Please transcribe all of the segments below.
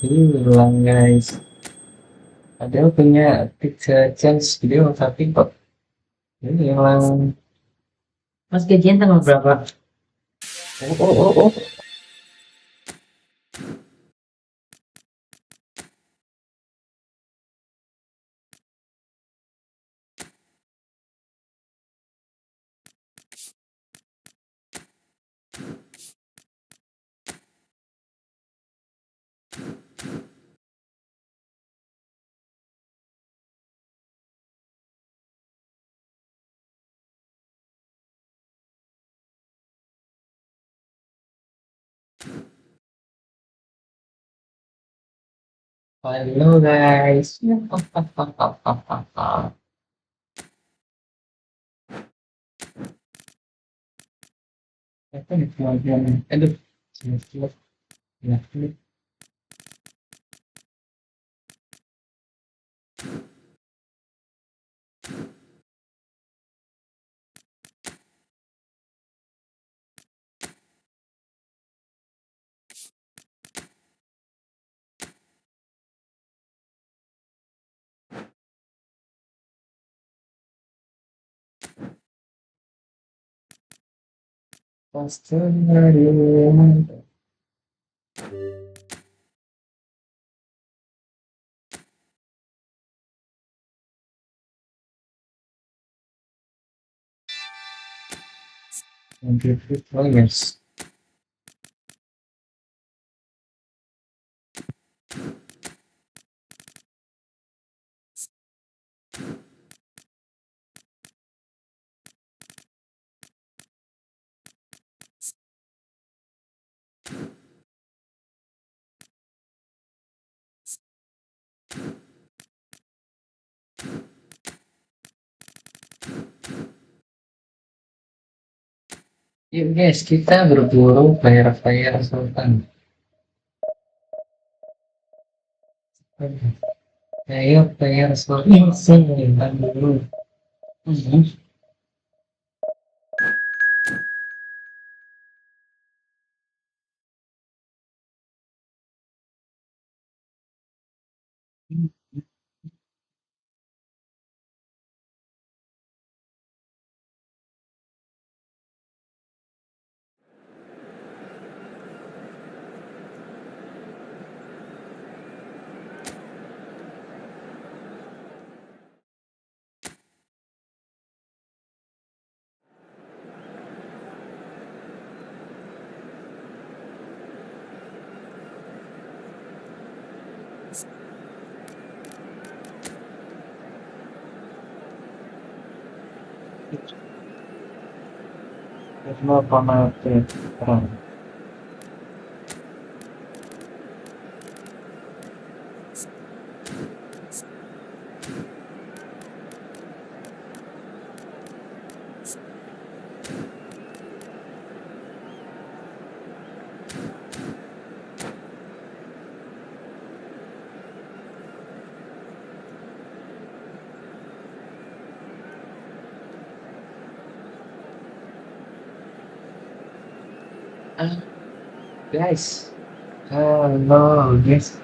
hilang guys. Padahal punya 3 chance video tapi kok ini hilang. Mas gajian tanggal berapa? Oh. Halo guys. Apa nih kemajuan? Aduh, ya. Oh yes. Yuk guys, kita berburu player-player sultan. Ayo player sultan simpan dulu. Kenapa mati? Guys, hello, yes.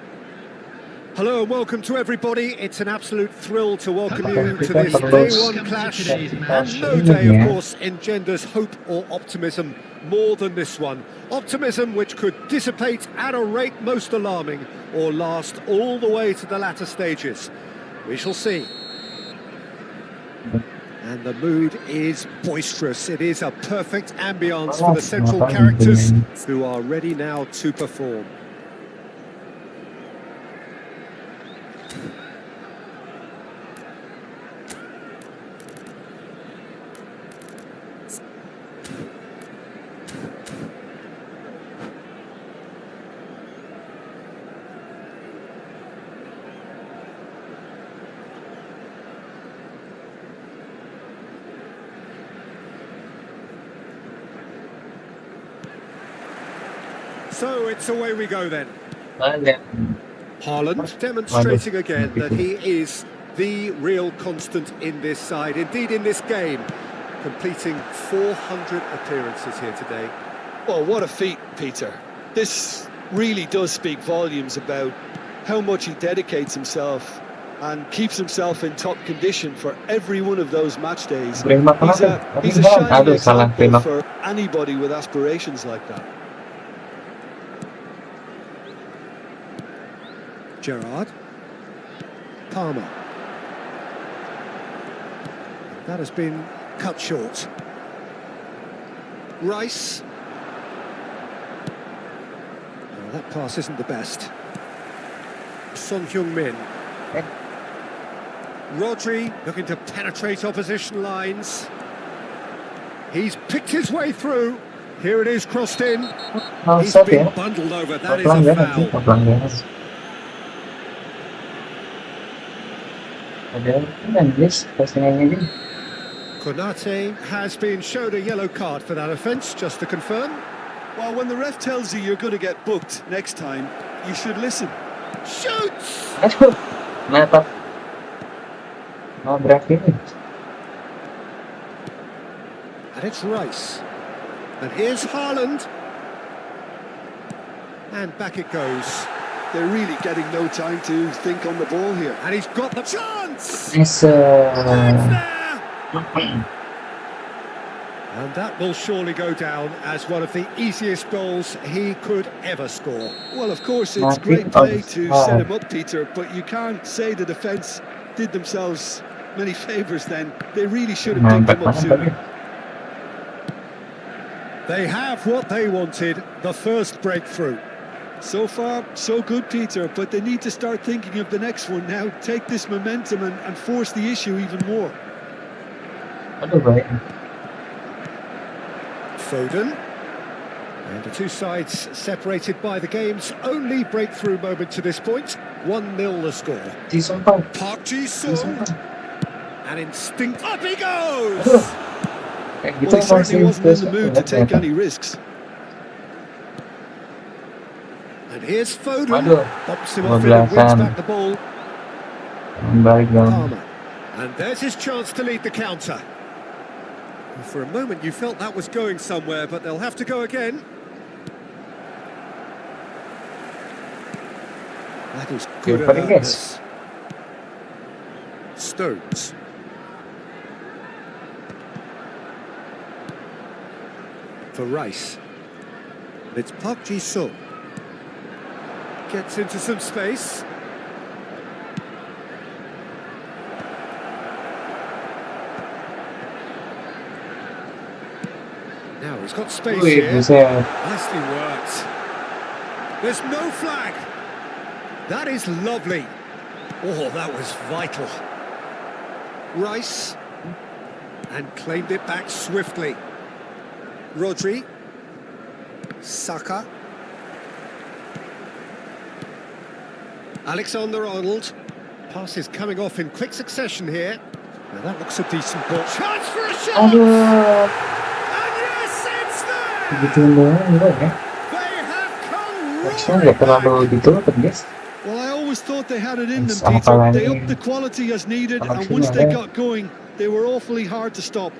Hello and welcome to everybody. It's an absolute thrill to welcome you to this day one clash. And no day, of course, engenders hope or optimism more than this one. Optimism which could dissipate at a rate most alarming or last all the way to the latter stages. We shall see. And the mood is boisterous. It is a perfect ambience for the central characters who are ready now to perform. So it's away we go then. Haaland demonstrating again that he is the real constant in this side, indeed in this game, completing 400 appearances here today. Well, what a feat, Peter. This really does speak volumes about how much he dedicates himself and keeps himself in top condition for every one of those match days. He's a shining example for anybody with aspirations like that. Gerrard. Palmer. That has been cut short. Rice. Oh, that pass isn't the best. Son Heung-min. Rodri looking to penetrate opposition lines. He's picked his way through. Here it is, crossed in. He's been bundled over. That is a foul. Konate has been showed a yellow card for that offence, just to confirm. Well, when the ref tells you you're going to get booked next time, you should listen. Shoots! And it's Rice. And here's Haaland. And back it goes. They're really getting no time to think on the ball here. And he's got the chance! Yes, And that will surely go down as one of the easiest goals he could ever score. Well, of course, it's great play to set him up, Peter, but you can't say the defence did themselves many favours then. They really should have picked him up sooner. They have what they wanted, the first breakthrough. So far, so good, Peter, but they need to start thinking of the next one now. Take this momentum and force the issue even more. Foden. And the two sides separated by the game's only breakthrough moment to this point. 1-0 the score. Park Ji-sung. And instinct. Up he goes! Well, he certainly wasn't in the mood to take any risks. And here's Foden. Pops him off it and wins back the ball. Palmer. And there's his chance to lead the counter. And for a moment you felt that was going somewhere, but they'll have to go again. That is good alertness. Stones. For Rice. And it's Park Ji-sung. Gets into some space. Now he's got space here. Nicely worked. There's no flag. That is lovely. Oh, that was vital. Rice. And claimed it back swiftly. Rodri. Saka. Alexander-Arnold. Passes coming off in quick succession here. Now that looks a decent ball. Chance for a shot! And yes, it's there! They have come right. Well, I always thought they had it in them, Peter. They upped the quality as needed, and once they got going, they were awfully hard to stop.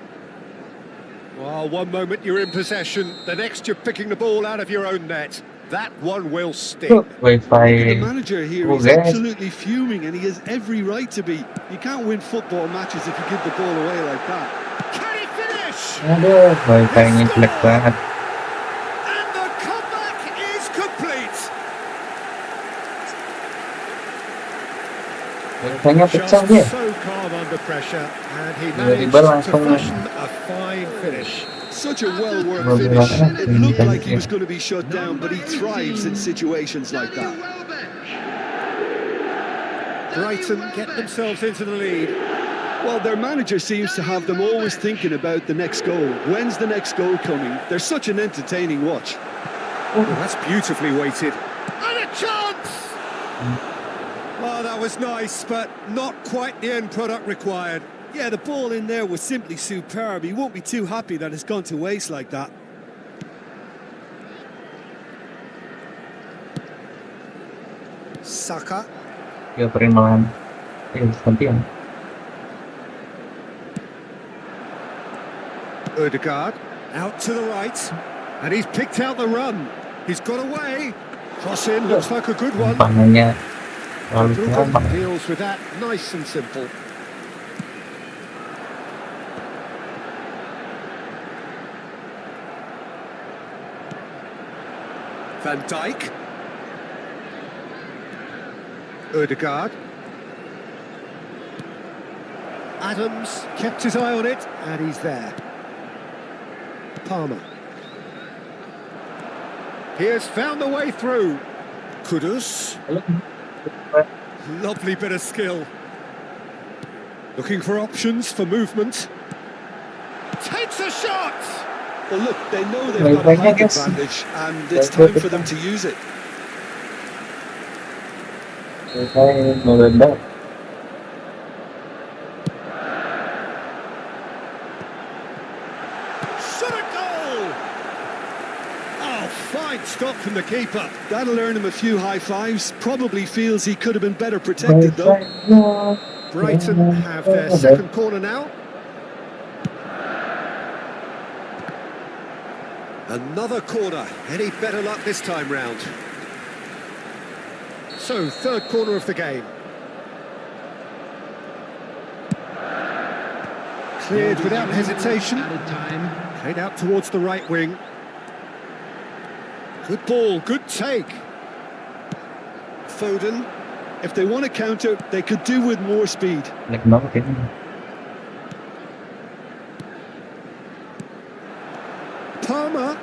Well, one moment you're in possession, the next you're picking the ball out of your own net. That one will stick. The manager here is absolutely fuming, and he has every right to be. You can't win football matches if you give the ball away like that. Can he finish? And the comeback is complete. Just so calm under pressure, and he managed to fashion a fine finish. Such a well-worked finish. It looked like he was going to be shut down, but he thrives in situations like that. Brighton get themselves into the lead. Well, their manager seems to have them always thinking about the next goal. When's the next goal coming? They're such an entertaining watch. Oh, that's beautifully weighted. And a chance! Oh, that was nice, but not quite the end product required. Yeah, the ball in there was simply superb. He won't be too happy that it's gone to waste like that. Saka. Odegaard out to the right, and he's picked out the run. He's got away. Cross in, looks like a good one. Umpannya terlalu Tujuan lama. deals with that nice and simple. Van Dijk. Ødegaard. Adams kept his eye on it, and he's there. Palmer. He has found the way through. Kudus. Lovely bit of skill. Looking for options for movement. Takes a shot! Well, look, they know they've got a height advantage, and it's time for them to use it. Meledak. Shot a goal! Oh, fine stop from the keeper. That'll earn him a few high fives. Probably feels he could have been better protected, though. Brighton have their second corner now. Another corner. Any better luck this time round? So, third corner of the game. Cleared without hesitation. Played out towards the right wing. Good ball, good take. Foden, if they want to counter, they could do with more speed. Lag banget ini. Palmer.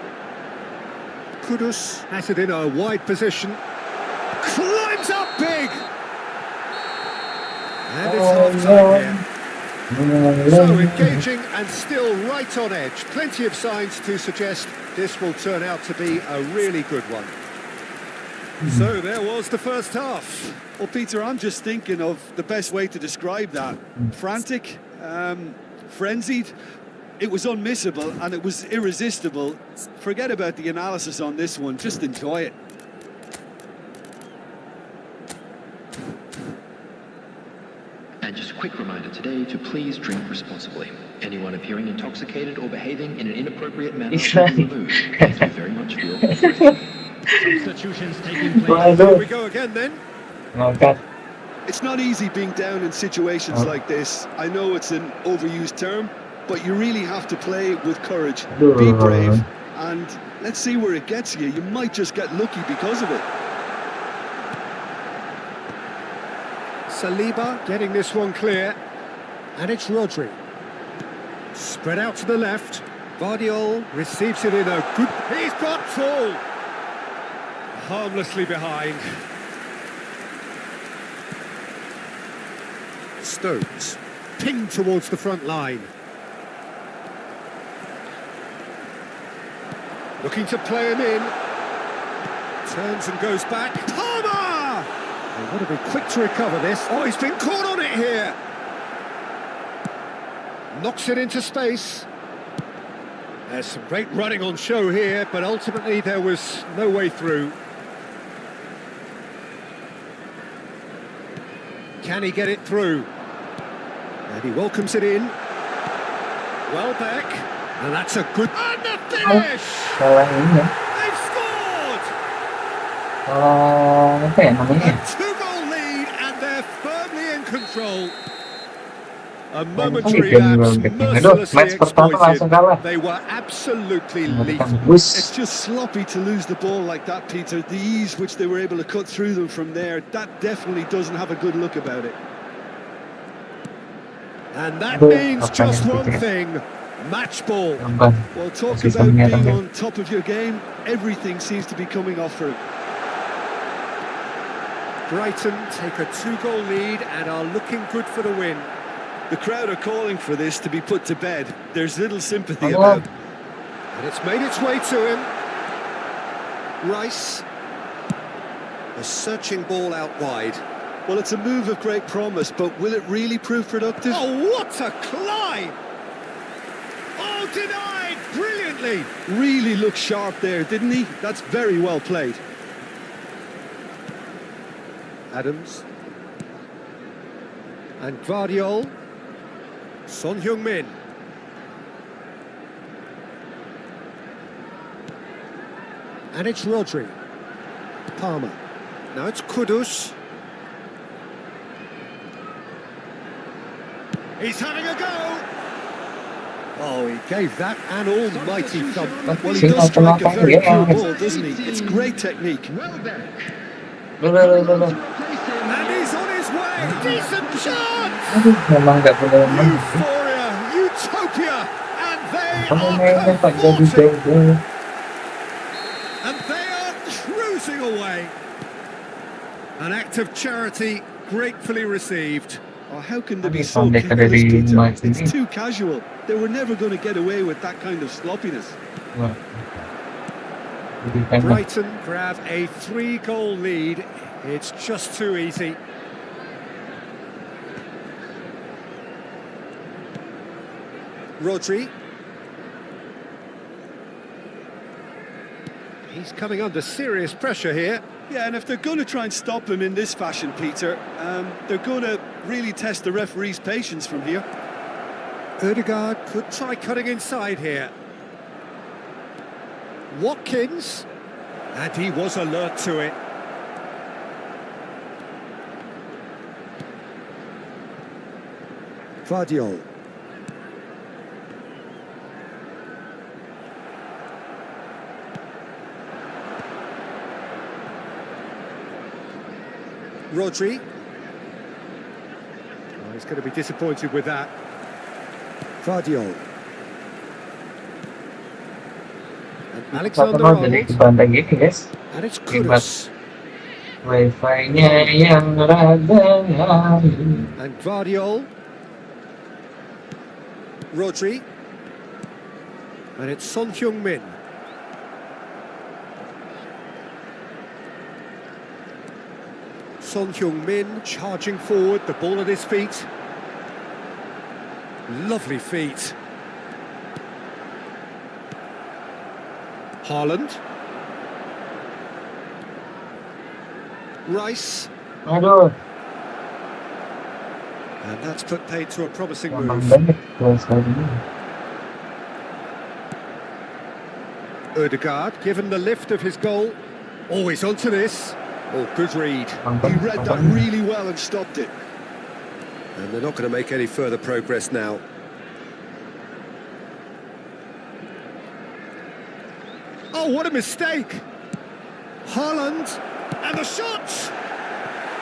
Kudus has it in a wide position. Climbs up big. And it's half-time here. So engaging and still right on edge. Plenty of signs to suggest this will turn out to be a really good one. So there was the first half. Well, Peter, I'm just thinking of the best way to describe that. Frantic, frenzied. It was unmissable and it was irresistible. Forget about the analysis on this one. Just enjoy it. And just a quick reminder today to please drink responsibly. Anyone appearing intoxicated or behaving in an inappropriate manner will be removed. Thank you very much for your cooperation. Substitutions taking place. Here we go again then. Ngangkat. It's not easy being down in situations like this. I know it's an overused term, but you really have to play with courage. Be brave, and let's see where it gets you. You might just get lucky because of it. Saliba getting this one clear. And it's Rodri. Spread out to the left. Guardiola receives it in a good... He's got full! Harmlessly behind. Stones. Pinged towards the front line. Looking to play him in. Turns and goes back. Palmer! They've got to be quick to recover this. Oh, he's been caught on it here. Knocks it into space. There's some great running on show here, but ultimately there was no way through. Can he get it through? And he welcomes it in. Well back. And that's a good... And the finish! Salah ini ya. They've scored! Apa ya namanya? A two-goal lead and they're firmly in control. A momentary lapse mercilessly Match pertama langsung kalah. exploited. They were absolutely lethal. It's just sloppy to lose the ball like that, Peter. The ease which they were able to cut through them from there, that definitely doesn't have a good look about it. And that means just one thing. Match ball. Well, talk about being on top of your game. Everything seems to be coming off for it. Brighton take a two-goal lead and are looking good for the win. The crowd are calling for this to be put to bed. There's little sympathy about. And it's made its way to him. Rice. A searching ball out wide. Well, it's a move of great promise, but will it really prove productive? Oh, what a climb! Oh, denied brilliantly. Really looked sharp there, didn't he? That's very well played. Adams. And Guardiola. Son Heung-min. And it's Rodri. Palmer. Now it's Kudus. He's having a go. Oh, he gave that an almighty thump. Well, he does strike a very pure ball, doesn't he? It's great technique. Loh. And he's on his way. Decent chance. Aduh, memang nggak boleh menang. Euphoria, utopia, and they Kamu are mainnya Pak jadi cavorting. jago. And they are cruising away. An act of charity gratefully received. Oh, how can they be Habis so pendek careless, dari Peter? makin It's ini. too casual. They were never going to get away with that kind of sloppiness. Wah. Jadi pendek. Brighton grab a 3-goal lead. It's just too easy. Rodri. He's coming under serious pressure here. Yeah, and if they're going to try and stop him in this fashion, Peter, they're going to really test the referee's patience from here. Ødegaard could try cutting inside here. Watkins. And he was alert to it. Vardiol. Rodri. Oh, he's going to be disappointed with that. Vardiol. And Alexander Satu jadi Arnold. bandeng gini guys. And it's Kudus. Wifi-nya yang rada. And Vardiol. Rodri. And it's Son Heung-min. Son Heung-min charging forward, the ball at his feet. Lovely feet. Haaland. Rice. Aduh, And that's put paid to a promising gampang move. banget kalau sekali ini. Ødegaard given the lift of his goal. Always onto this. Oh, good read. He read that really well and stopped it. And they're not going to make any further progress now. Oh, what a mistake! Haaland, and the shot!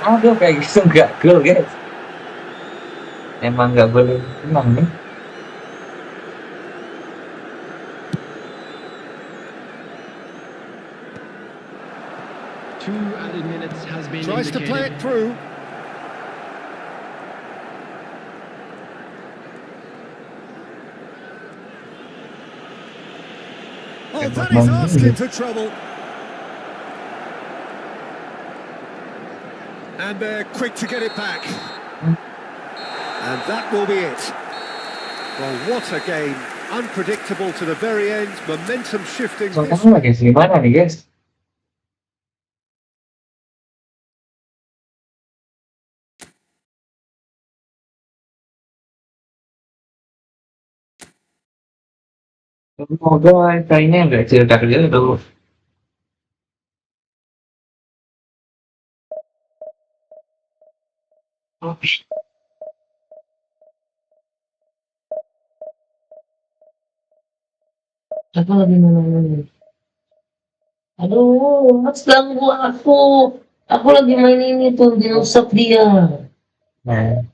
Aduh, kayak gitu nggak gol guys. Emang nggak boleh menang nih. Tries to play it through. Oh, that is asking for trouble. And they're quick to get it back. And that will be it. Well, what a game. Unpredictable to the very end. Momentum shifting. So kamu lagi di mana nih guys? Semoga wifi-nya nggak cerita dulu. Apa lagi mana? Aduh, mas ganggu aku. Aku lagi main ini tuh, dirusak dia. Nah,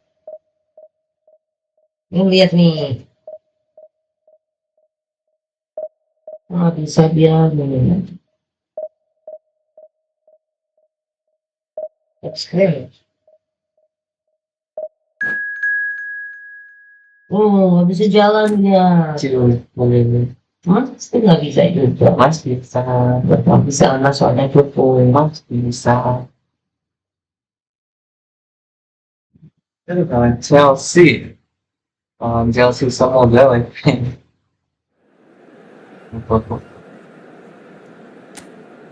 ini lihat nih. Nggak bisa dia nih. Subscribe. Oh, nggak bisa jalan dia. Boleh. Mas nggak bisa juga. Mas bisa. Nggak bisa anak soalnya cukup. Mas bisa. Itu kawan Chelsea. Kawan Chelsea semoga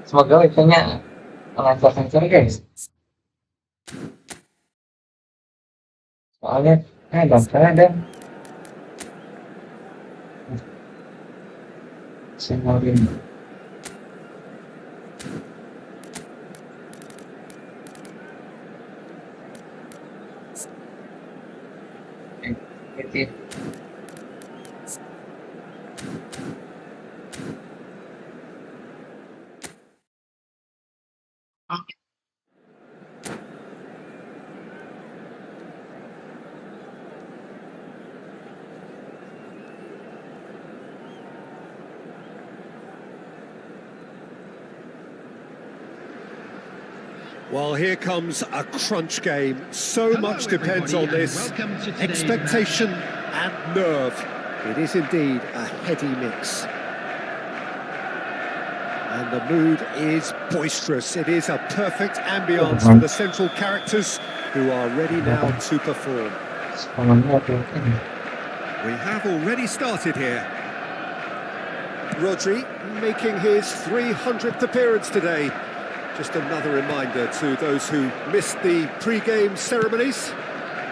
semoga wifi-nya lancar-lancar guys. Soalnya kadang-kadang Semarin Well, here comes a crunch game. So much depends on this. Expectation and nerve. It is indeed a heady mix. And the mood is boisterous. It is a perfect ambience for the central characters who are ready now to perform. We have already started here. Rodri making his 300th appearance today. Just another reminder to those who missed the pre-game ceremonies.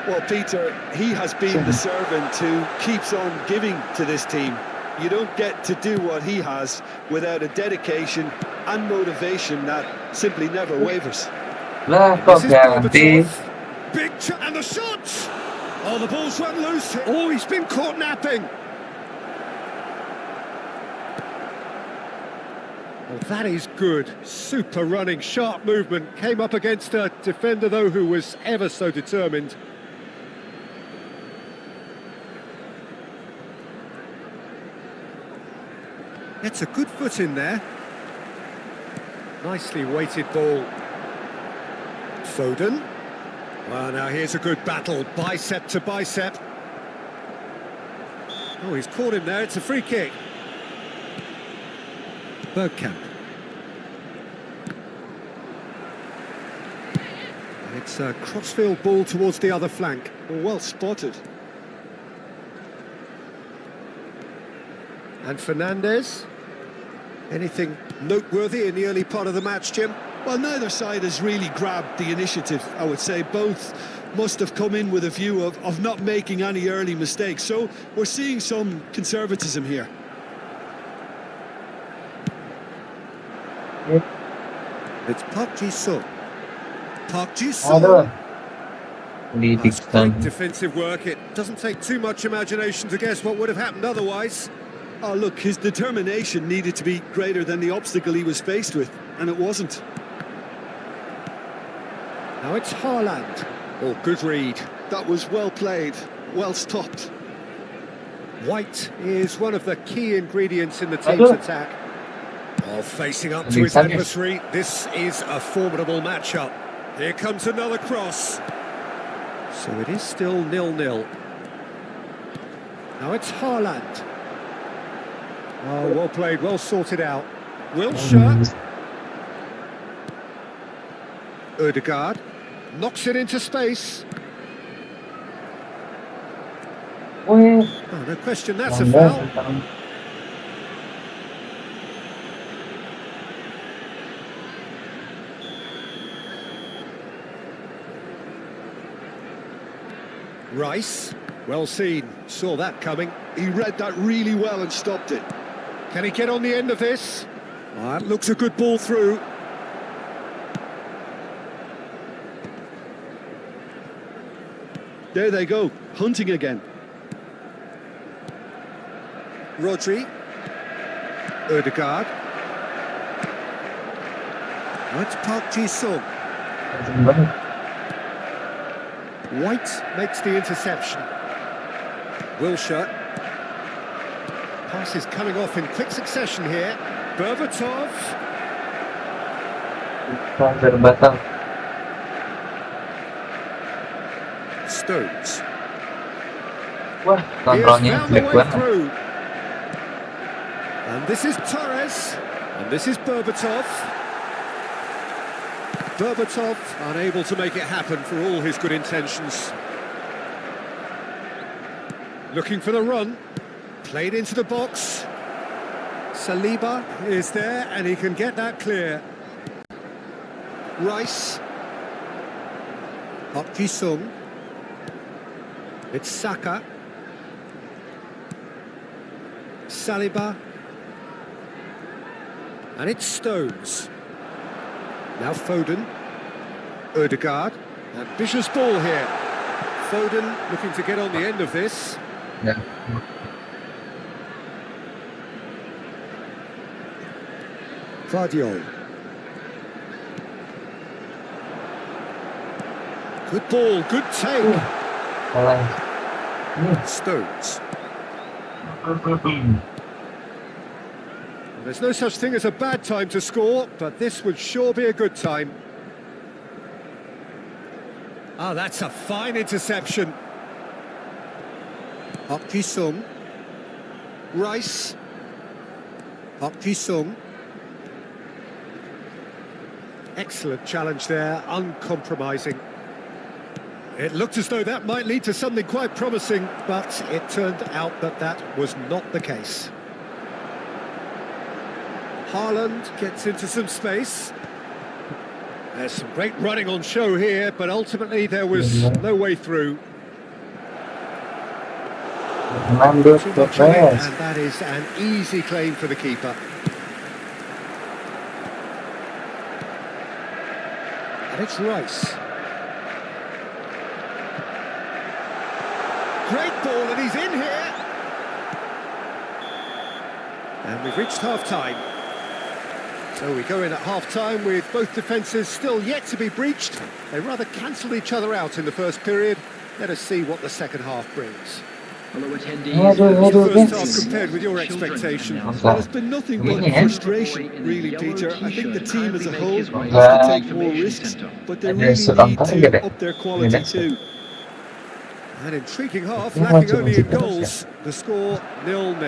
Well, Peter, he has been the servant who keeps on giving to this team. You don't get to do what he has without a dedication and motivation that simply never wavers. Lah, kok ganti? Big and the shots! Oh, the ball's run loose. Oh, he's been caught napping. Well, that is good. Super running, sharp movement. Came up against a defender, though, who was ever so determined. Gets a good foot in there. Nicely weighted ball. Foden. Well, now here's a good battle. Bicep to bicep. Oh, he's caught him there. It's a free kick. Bergkamp. It's a crossfield ball towards the other flank. Well spotted. And Fernandez. Anything noteworthy in the early part of the match, Jim? Well, neither side has really grabbed the initiative, I would say. Both must have come in with a view of not making any early mistakes. So we're seeing some conservatism here. It's Park Ji-sung. Park Ji-sung. That's great defensive work. It doesn't take too much imagination to guess what would have happened otherwise. Oh, look, his determination needed to be greater than the obstacle he was faced with, and it wasn't. Now it's Haaland. Oh, good read. That was well played, well stopped. White is one of the key ingredients in the team's attack. Oh, facing up to his adversary. This is a formidable matchup. Here comes another cross. So it is still 0-0. Now it's Haaland. Oh, well played, well sorted out. Wilshere. Ødegaard knocks it into space. Oh, no question, that's a foul. Rice, well seen, saw that coming. He read that really well and stopped it. Can he get on the end of this? Oh, that looks a good ball through. There they go, hunting again. Rodri. Ødegaard. That's Park Ji-sung. White makes the interception. Wilshere. Pass is coming off in quick succession here. Berbatov. Batang. Stones. Wah, He has kontrolnya found the jelek way banget. through. And this is Torres. And this is Berbatov. Berbatov unable to make it happen for all his good intentions. Looking for the run. Played into the box. Saliba is there and he can get that clear. Rice. Park Ji-sung. It's Saka. Saliba. And it's Stones. Now Foden. Ødegaard. Ambitious ball here. Foden looking to get on the end of this. Ya. Vardiol. Good ball, good take. Salah. Stones. There's no such thing as a bad time to score, but this would sure be a good time. Ah, that's a fine interception. Park Ji-sung. Rice. Park Ji-sung. Excellent challenge there, uncompromising. It looked as though that might lead to something quite promising, but it turned out that that was not the case. Haaland gets into some space. There's some great running on show here, but ultimately there was no way through. And that is an easy claim for the keeper. And it's Rice. Great ball, and he's in here. And we've reached half-time. So we go in at half-time with both defences still yet to be breached. They rather cancelled each other out in the first period. Let us see what the second half brings. Hello, attendees. First half compared with your expectations. Well, it's been nothing but frustration, really, Peter. I think the team as a whole has to take more risks, but they really need to up their quality too. An intriguing half, lacking only in goals. The score 0-0.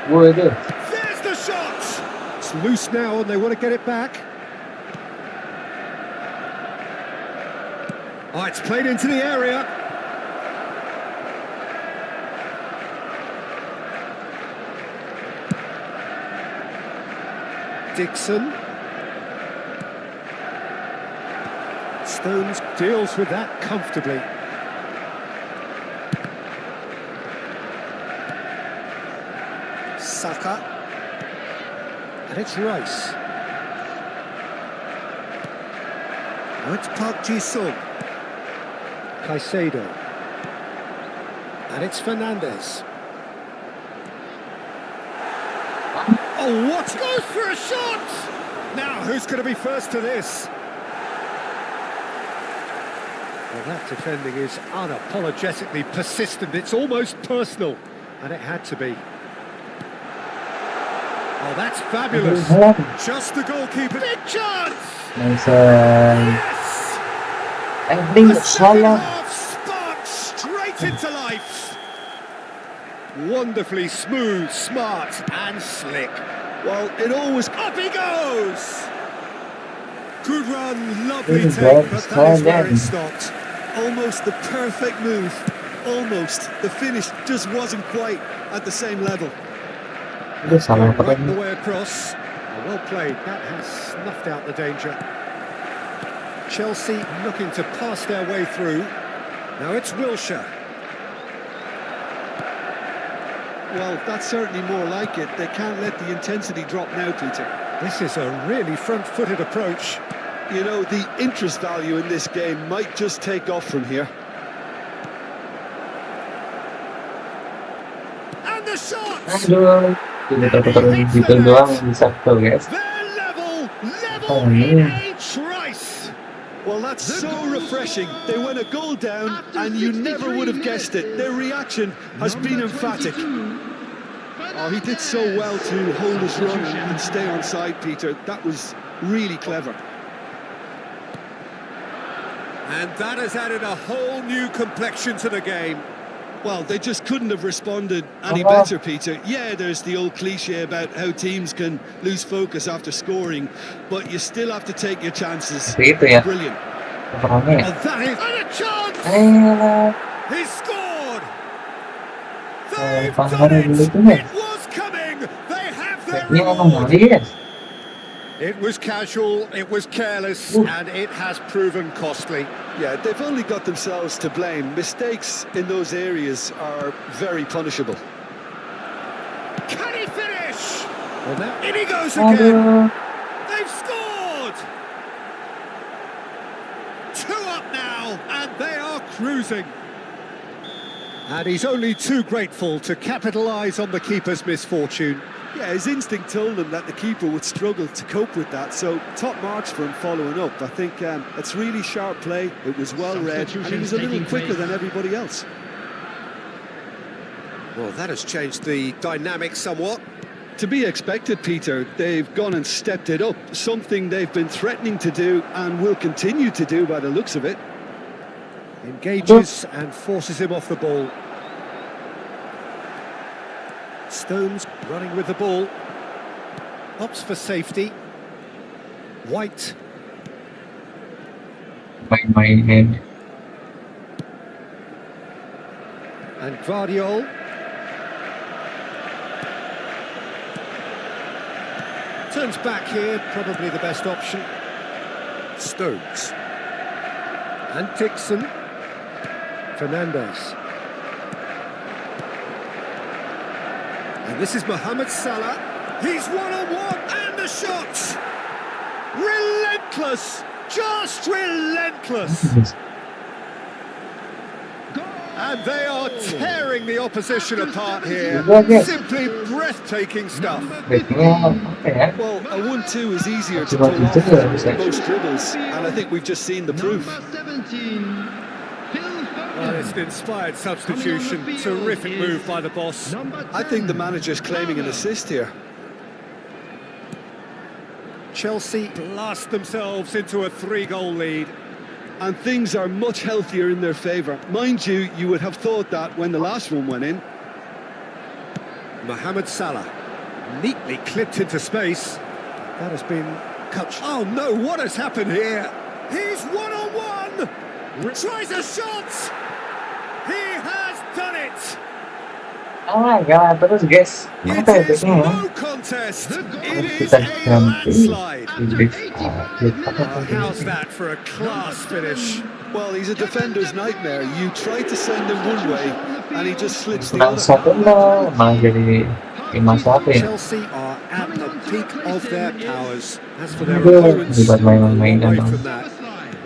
There's the shot! It's loose now and they want to get it back. Oh, it's played into the area. Dixon. Stones deals with that comfortably. Saka. And it's Rice. Now it's Park Ji-sung. Caicedo. And it's Fernandez. Oh, what? Goes for a shot! Now, who's going to be first to this? Well, that defending is unapologetically persistent. It's almost personal. And it had to be. Oh, that's fabulous. Just the goalkeeper. Big chance! Yes! The second half sparked straight into life. Wonderfully smooth, smart and slick. Well, it always... Up he goes! Good run, lovely take, but that is where it stopped. Almost the perfect move. Almost. The finish just wasn't quite at the same level. Right the way across. Well played. That has snuffed out the danger. Chelsea looking to pass their way through. Now it's Wilshere. Well, that's certainly more like it. They can't let the intensity drop now, Peter. This is a really front-footed approach. You know, the interest value in this game might just take off from here. And the shot! Kita doang bisa tuh guys. They're level in Rice. Well, that's so refreshing. They went a goal down and you never would have guessed it. Their reaction has been emphatic. Oh, he did so well to hold his run and stay on side, Peter. That was really clever. And that has added a whole new complexion to the game. Well, they just couldn't have responded any better, Peter. Yeah, there's the old cliche about how teams can lose focus after scoring, but you still have to take your chances. Brilliant. Oh, that is and a chance! He scored! They've done it! It was coming! They have their reward! It was casual, it was careless, and it has proven costly. Yeah, they've only got themselves to blame. Mistakes in those areas are very punishable. Can he finish? Well, now in he goes again. They've scored! 2 up now, and they are cruising. And he's only too grateful to capitalise on the keeper's misfortune. Yeah, his instinct told him that the keeper would struggle to cope with that, so top marks for him following up. I think it's really sharp play, it was well read, and he was a little quicker than everybody else. Well, that has changed the dynamic somewhat. To be expected, Peter. They've gone and stepped it up, something they've been threatening to do and will continue to do by the looks of it. Engages and forces him off the ball. Stones running with the ball. Opts for safety. White. My head. And Guardiol. Turns back here, probably the best option. Stones. And Dixon. Fernandez. And this is Mohamed Salah. He's one-on-one, and the shots! Relentless! Just relentless! And they are tearing the opposition apart here. Simply breathtaking stuff. Well, a 1-2 is easier to pull off than most dribbles, and I think we've just seen the proof. Well, it's an inspired substitution. Terrific move by the boss. I think the manager's claiming an assist here. Chelsea blast themselves into a 3-goal lead. And things are much healthier in their favour. Mind you, you would have thought that when the last one went in. Mohamed Salah, neatly clipped into space. That has been cut. Oh no, what has happened here? He's one-on-one! Tries a shot! He has done it! Oh my god, terus guys, It apa is itu ya? no contest. It is a landslide. How's that for a class finish? Well, he's a defender's nightmare. You try to send him one way, and he just slits the Kurang other. satu nol, malah jadi 5-1 ya. Chelsea are at the peak of their powers. As for their Aduh, opponents, dibuat main-mainan away dong. from that.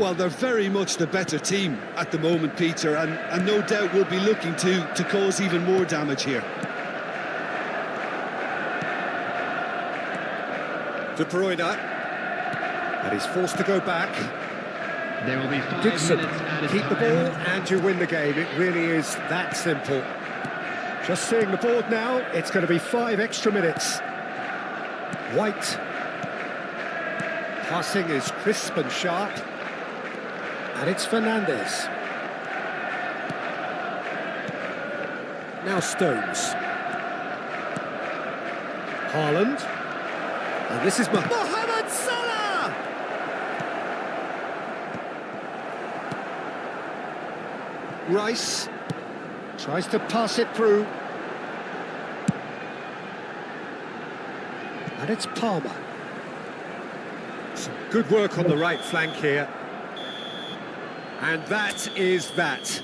Well, they're very much the better team at the moment, Peter, and no doubt will be looking to cause even more damage here. De Bruyne, and he's forced to go back. There will be 5 Dixon, minutes added keep the time. ball and you win the game. It really is that simple. Just seeing the board now, it's going to be 5 extra minutes. White. Passing is crisp and sharp. And it's Fernandez. Now Stones. Haaland. And this is Mohamed Salah! Rice tries to pass it through. And it's Palmer. Some good work on the right flank here. And that is that.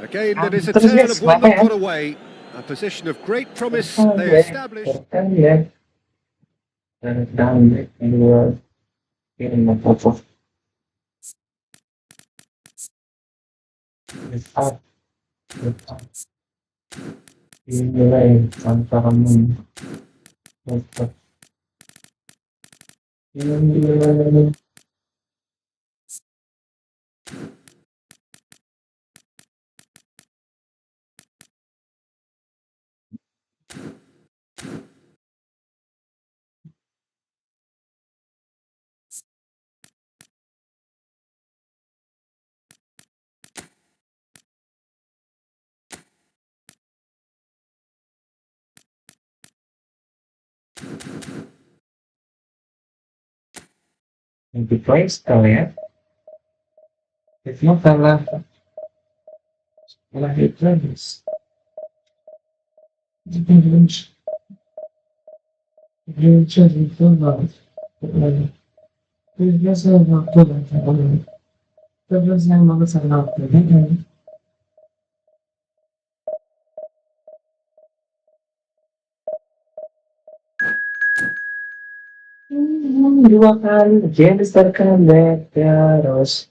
A game that is a Terus tale guys, of one kenapa that ya? got away. A position of great promise they established. Di Play Store ya. Itu kalah itu habis. Dua kali James terkena terus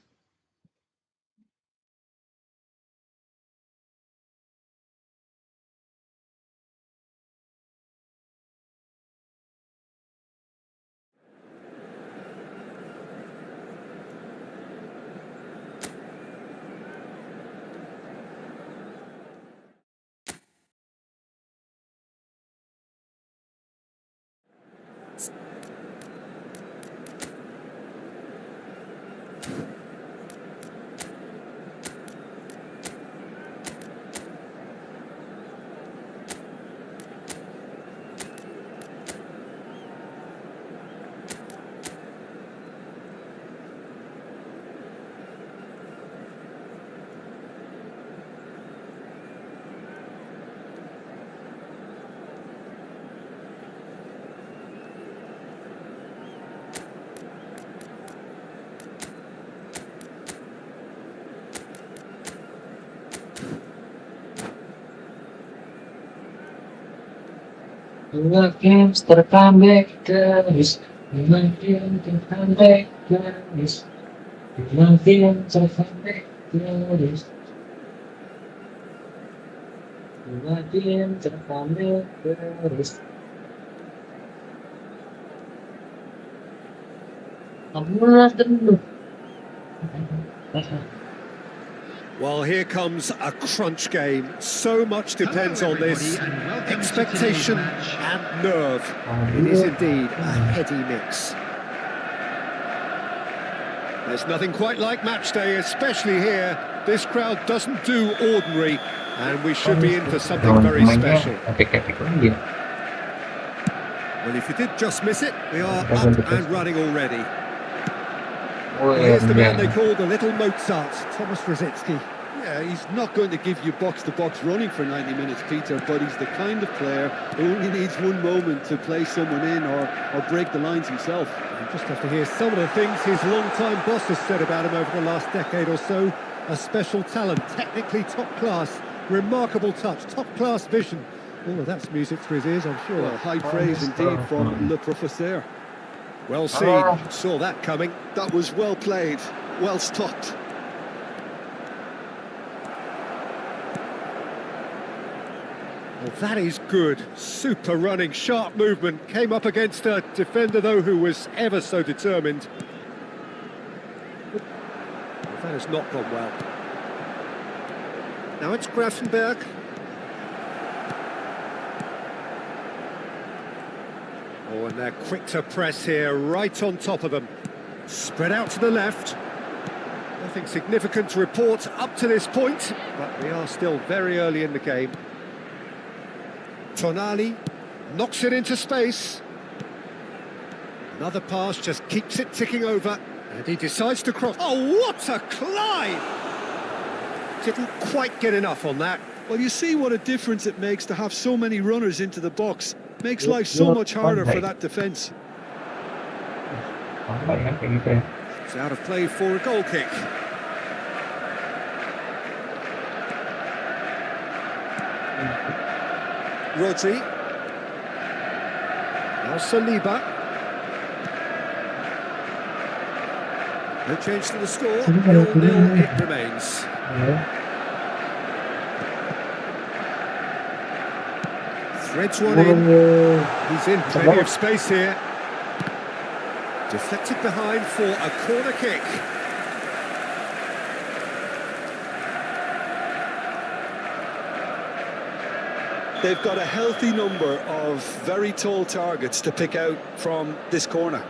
Dua games tercomeback terus. Dua game tercomeback terus. Dua game tercomeback terus. Dua game tercomeback terus. Kamu dulu. Well, here comes a crunch game. So much depends on this. Expectation and nerve. It is indeed a heady mix. There's nothing quite like match day, especially here. This crowd doesn't do ordinary, and we should be in for something very special. Well, if you did just miss it, we are up and running already. Well, here's the man they call the little Mozart, Thomas Rositzky. Yeah, he's not going to give you box-to-box running for 90 minutes, Peter, but he's the kind of player who only needs one moment to play someone in or break the lines himself. You just have to hear some of the things his long-time boss has said about him over the last decade or so. A special talent, technically top class, remarkable touch, top-class vision. All of that's music to his ears, I'm sure. Well, high praise indeed from Le Professeur. Well seen, saw that coming. That was well played, well stopped. Well, that is good. Super running, sharp movement. Came up against a defender, though, who was ever so determined. Well, that has not gone well. Now it's Grafenberg. Oh, and they're quick to press here, right on top of them. Spread out to the left. Nothing significant to report up to this point, but we are still very early in the game. Tonali knocks it into space. Another pass just keeps it ticking over, and he decides to cross. Oh, what a climb! Didn't quite get enough on that. Well, you see what a difference it makes to have so many runners into the box. Makes life so much harder for that defence. It's out of play for a goal kick. Rodri. Now Saliba. No change to the score. 0-0 it remains. Threads one in. He's in plenty of space here. Deflected behind for a corner kick. They've got a healthy number of very tall targets to pick out from this corner.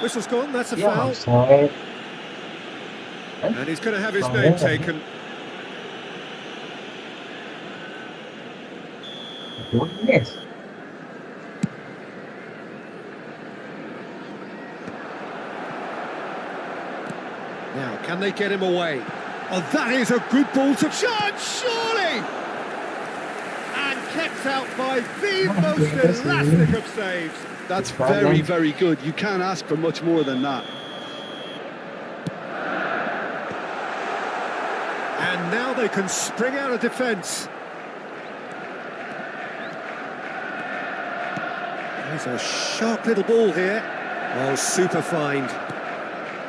Whistle's gone, that's a foul. And he's going to have his name taken. Yes. Now, can they get him away? Oh, that is a good ball to charge, surely! And kept out by the most elastic of saves. That's very, very good. You can't ask for much more than that. And now they can spring out of defence. There's a sharp little ball here. Oh, super find.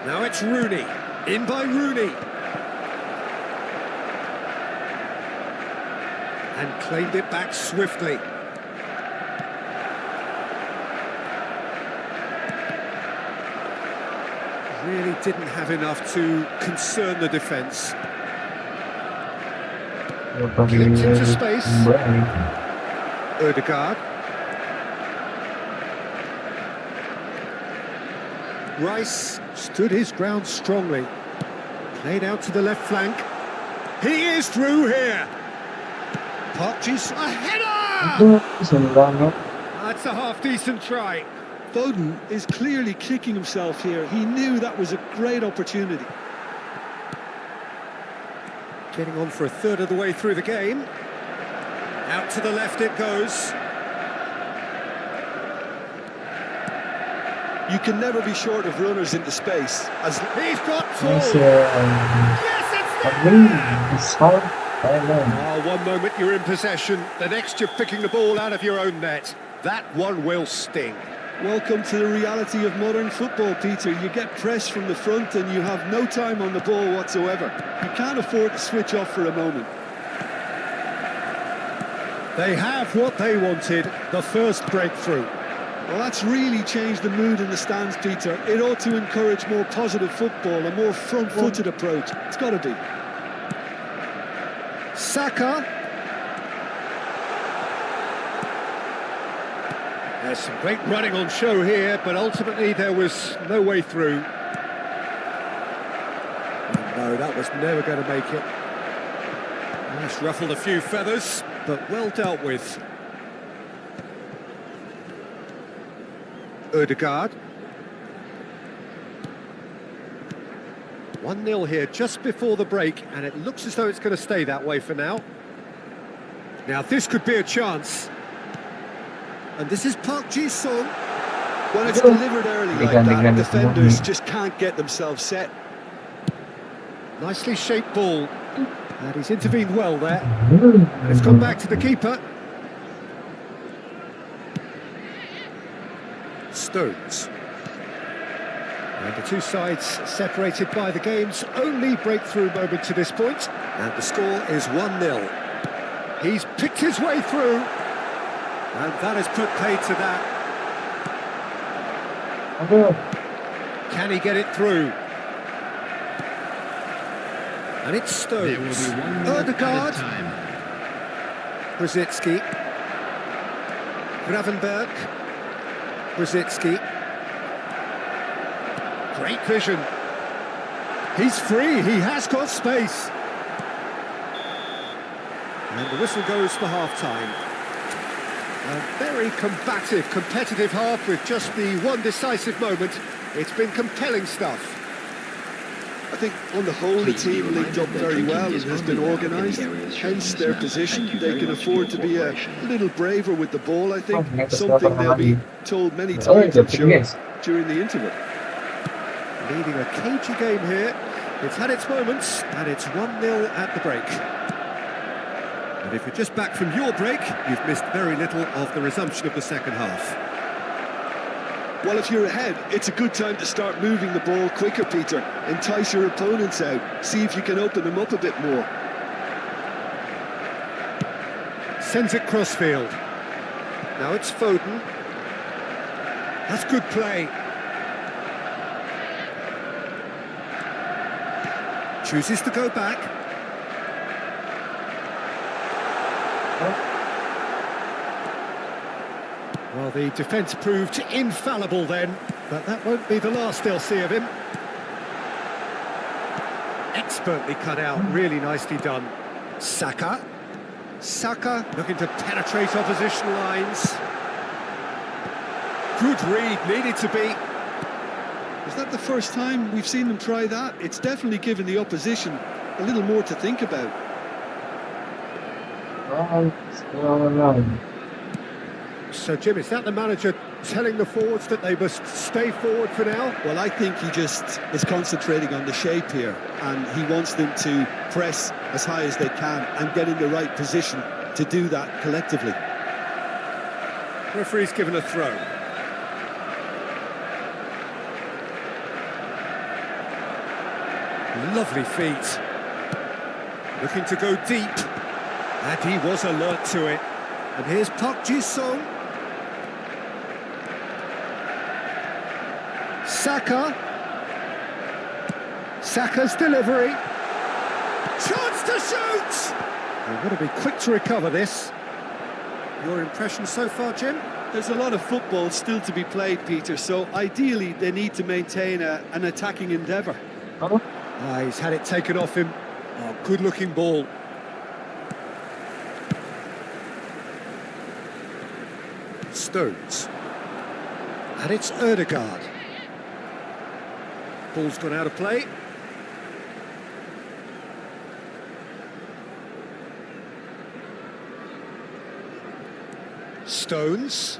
Now it's Rooney. In by Rooney. And claimed it back swiftly. Really didn't have enough to concern the defence. Clipped into space. Ødegaard. Rice stood his ground strongly. Played out to the left flank. He is through here. Parches a header! That's a half-decent try. Foden is clearly kicking himself here. He knew that was a great opportunity. Getting on for a third of the way through the game. Out to the left it goes. You can never be short of runners into space. As he's got tall. Yes, Yes, it's there! Oh, one moment you're in possession, the next you're picking the ball out of your own net. That one will sting. Welcome to the reality of modern football, Peter. You get press from the front and you have no time on the ball whatsoever. You can't afford to switch off for a moment. They have what they wanted, the first breakthrough. Well, that's really changed the mood in the stands, Peter. It ought to encourage more positive football, a more front-footed approach. It's got to be. Saka. There's some great running on show here, but ultimately there was no way through. And no, that was never going to make it. Just ruffled a few feathers, but well dealt with. Ødegaard. 1-0 here just before the break, and it looks as though it's going to stay that way for now. Now this could be a chance. And this is Park Ji-sung. When it's delivered early like that, defenders just can't get themselves set. Nicely shaped ball. And he's intervened well there. And it's gone back to the keeper. Stones. And the two sides separated by the game's only breakthrough moment to this point. And the score is 1-0. He's picked his way through. And that has put paid to that. Can he get it through? And it's Stones. Ødegaard. Brzezinski. Gravenberg. Brzezinski. Great vision. He's free, he has got space. And the whistle goes for half-time. A very combative, competitive half with just the one decisive moment. It's been compelling stuff. I think on the whole the team linked up very well and has been organised, hence their position. They can afford to be a little braver with the ball, I think. Something they'll be told many times, I'm sure, during the interval. Leading a cagey game here. It's had its moments, and it's 1-0 at the break. And if you're just back from your break, you've missed very little of the resumption of the second half. Well, if you're ahead, it's a good time to start moving the ball quicker, Peter. Entice your opponents out. See if you can open them up a bit more. Sends it crossfield. Now it's Foden. That's good play. Chooses to go back. Well, the defence proved infallible then, but that won't be the last they'll see of him. Expertly cut out, really nicely done. Saka. Saka looking to penetrate opposition lines. Good read, needed to be. Is that the first time we've seen them try that? It's definitely given the opposition a little more to think about. So, Jim, is that the manager telling the forwards that they must stay forward for now? Well, I think he just is concentrating on the shape here, and he wants them to press as high as they can and get in the right position to do that collectively. Referee's given a throw. Lovely feet. Looking to go deep. And he was alert to it. And here's Park Ji-sung. Saka. Saka's delivery. Chance to shoot! They've got to be quick to recover this. Your impression so far, Jim? There's a lot of football still to be played, Peter, so ideally they need to maintain an attacking endeavour. He's had it taken off him. Oh, good-looking ball. Stones. And it's Ødegaard. Ball's gone out of play. Stones.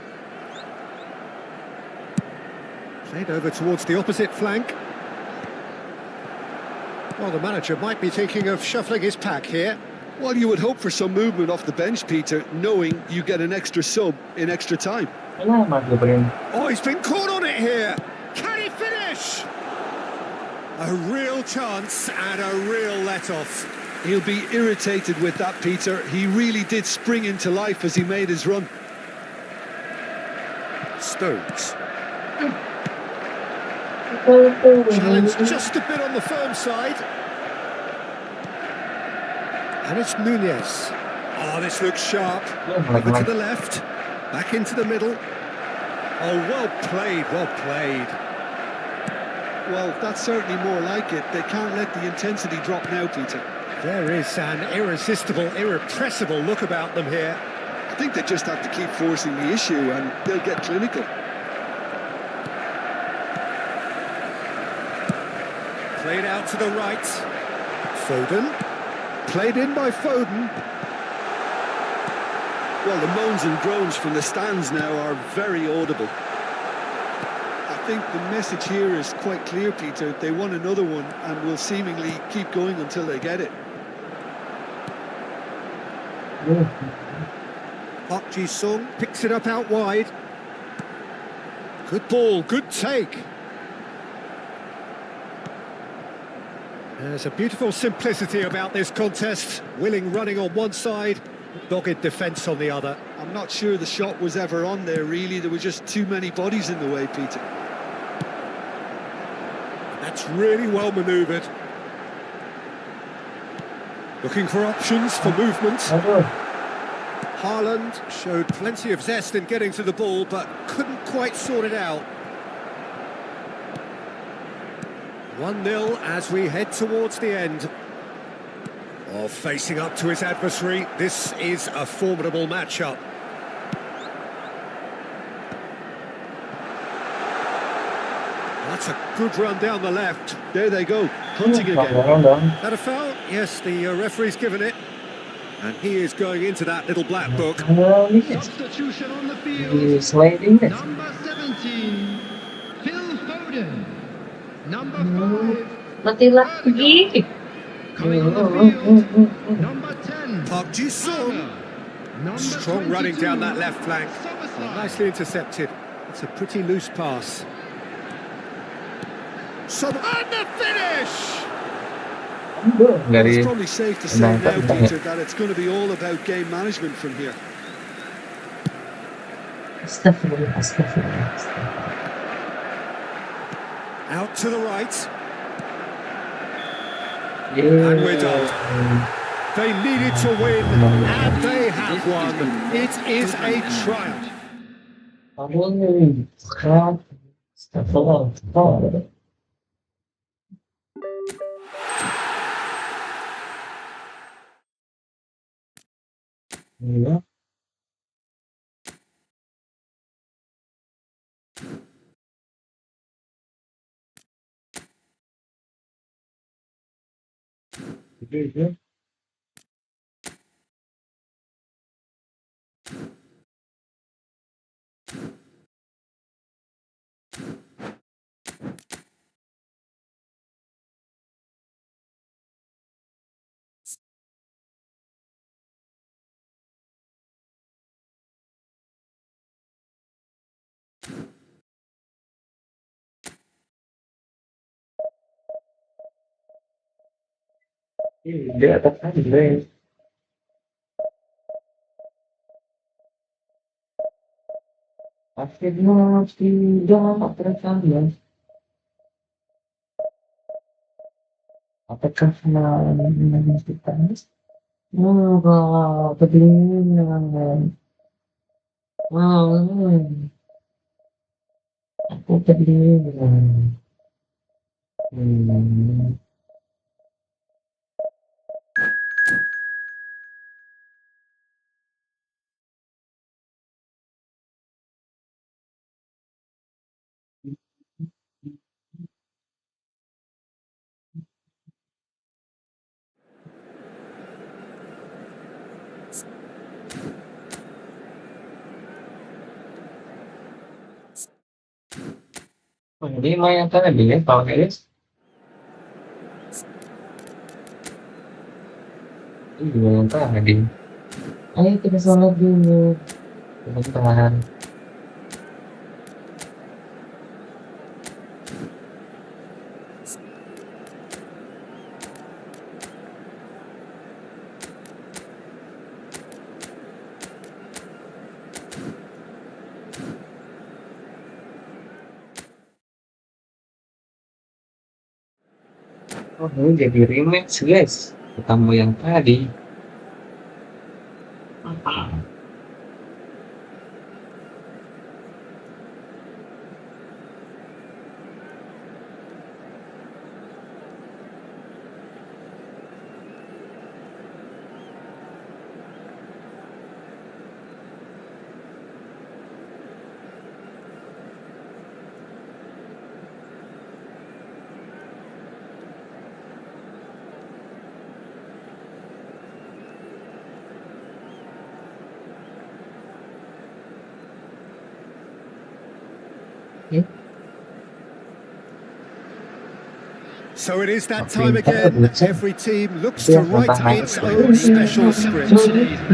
Played over towards the opposite flank. Well, the manager might be thinking of shuffling his pack here. Well, you would hope for some movement off the bench, Peter, knowing you get an extra sub in extra time. Oh, he's been caught on it here. Can he finish? A real chance and a real let-off. He'll be irritated with that, Peter. He really did spring into life as he made his run. Stones. Challenge just a bit on the firm side. And it's Nunez. Oh, this looks sharp. Over to the left. Back into the middle. Oh, well played, well played. Well, that's certainly more like it. They can't let the intensity drop now, Peter. There is an irresistible, irrepressible look about them here. I think they just have to keep forcing the issue and they'll get clinical. Played out to the right. Foden. Played in by Foden. Well, the moans and groans from the stands now are very audible. I think the message here is quite clear, Peter. They want another one and will seemingly keep going until they get it. Park Ji-sung picks it up out wide. Good ball, good take. There's a beautiful simplicity about this contest. Willing running on one side, dogged defence on the other. I'm not sure the shot was ever on there, really. There were just too many bodies in the way, Peter. That's really well manoeuvred. Looking for options for movement. Haaland showed plenty of zest in getting to the ball, but couldn't quite sort it out. 1-0 as we head towards the end. Oh, facing up to his adversary, this is a formidable matchup. That's a good run down the left. There they go, hunting again. That a foul? Yes, the referee's given it. And he is going into that little black book. Substitution on the field. Number 17, Phil Foden. Number 5, Mati lagi. coming on the field. Number 10, Park Ji-sung. Number Strong running 22, down that left flank. Selamat. Nicely intercepted. It's a pretty loose pass. And the finish! It's probably safe to say now, Peter, that it's going to be all about game management from here. Astagfirullah. Out to the right. And we're done. They needed to win, and they have won. It is a triumph. Astagfirullah. Iya. Itu. Dia atas aja. Akhirnya tidak terkendali. Apakah kita enggak peduli? Aku peduli. Hindi mayan ka na din, Pangkalis. Iya, yang tadi. Ayo kita sholat dulu. Sebentar. Oh, ini jadi rematch guys. Ketemu yang tadi. So it is that time again. Every team looks to write its own special script.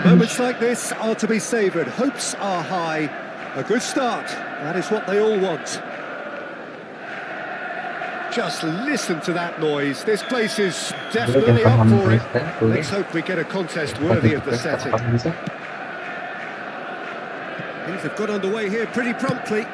Moments like this are to be savoured. Hopes are high. A good start. That is what they all want. Just listen to that noise. This place is definitely up for it. Let's hope we get a contest worthy of the setting. Things have got underway here pretty promptly.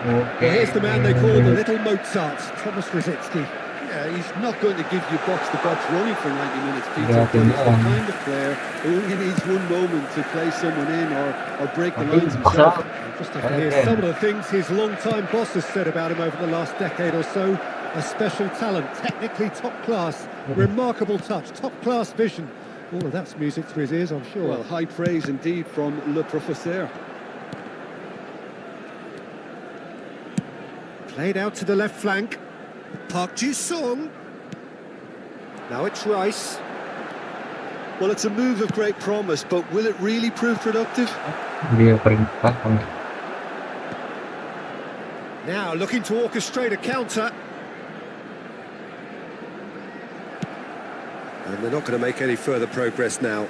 Well, here's the man they call the little Mozart, Thomas Rositzky. Yeah, he's not going to give you box-to-box running for 90 minutes, Peter, but he's the kind of player who only needs one moment to play someone in or break the lines himself. Just have to hear some of the things his long-time boss has said about him over the last decade or so. A special talent, technically top class, remarkable touch, top-class vision. All of that's music to his ears, I'm sure. Well, high praise indeed from Le Professeur. Played out to the left flank. Park Ji-sung. Now it's Rice. Well, it's a move of great promise, but will it really prove productive? Now looking to orchestrate a counter. And they're not going to make any further progress now.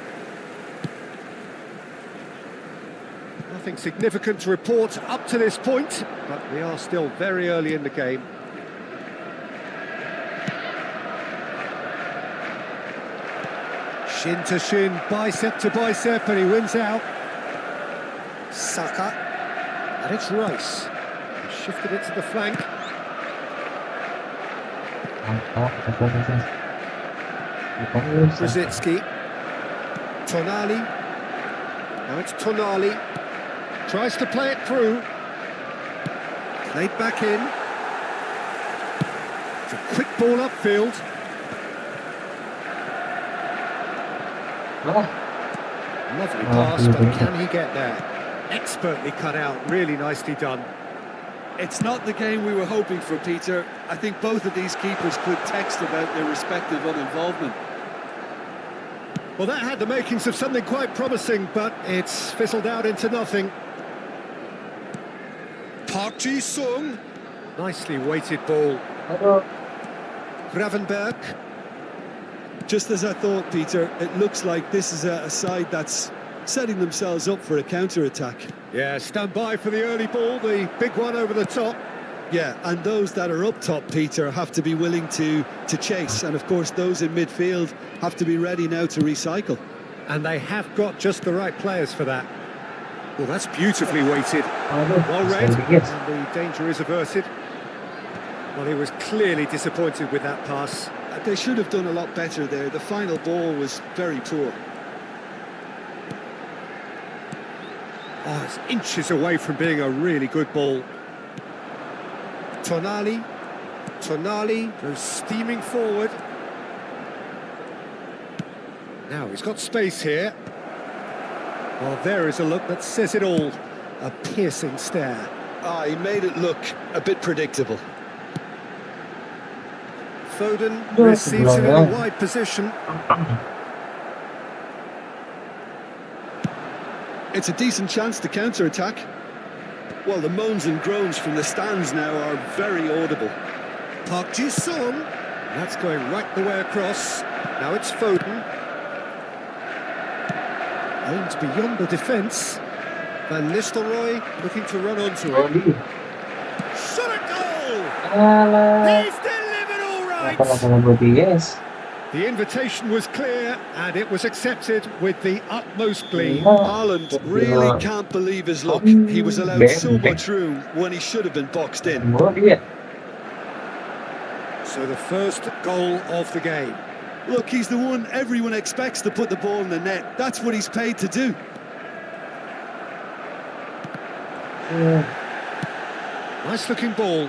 Nothing significant to report up to this point, but we are still very early in the game. Shin to shin, bicep to bicep, and he wins out. Saka, and it's Rice. He shifted it to the flank. Rositzky. Tonali. Now it's Tonali. Tries to play it through. Played back in. It's a quick ball upfield. Lovely pass, but can he get there? Expertly cut out, really nicely done. It's not the game we were hoping for, Peter. I think both of these keepers could text about their respective uninvolvement. Well, that had the makings of something quite promising, but it's fizzled out into nothing. Park Ji-sung. Nicely weighted ball. Gravenberg. Just as I thought, Peter, it looks like this is a side that's setting themselves up for a counter-attack. Yeah, stand by for the early ball, the big one over the top. Yeah, and those that are up top, Peter, have to be willing to chase. And, of course, those in midfield have to be ready now to recycle. And they have got just the right players for that. Well, that's beautifully weighted. Well read, and the danger is averted. Well, he was clearly disappointed with that pass. They should have done a lot better there. The final ball was very poor. Oh, it's inches away from being a really good ball. Tonali goes steaming forward. Now he's got space here. Well, there is a look that says it all. A piercing stare. He made it look a bit predictable. Foden receives it in a wide position. It's a decent chance to counter-attack. Well, the moans and groans from the stands now are very audible. Park Ji-sung. That's going right the way across. Now it's Foden. Aims beyond the defence. Van Nistelrooy looking to run onto Oh, it. di. Shot a goal! Alah. He's delivered all right! Kenapa buat yes? The invitation was clear and it was accepted with the utmost glee. Haaland really can't believe his luck. He was allowed so much room when he should have been boxed in. Oh, dia. So the first goal of the game. Look, he's the one everyone expects to put the ball in the net. That's what he's paid to do. Nice looking ball.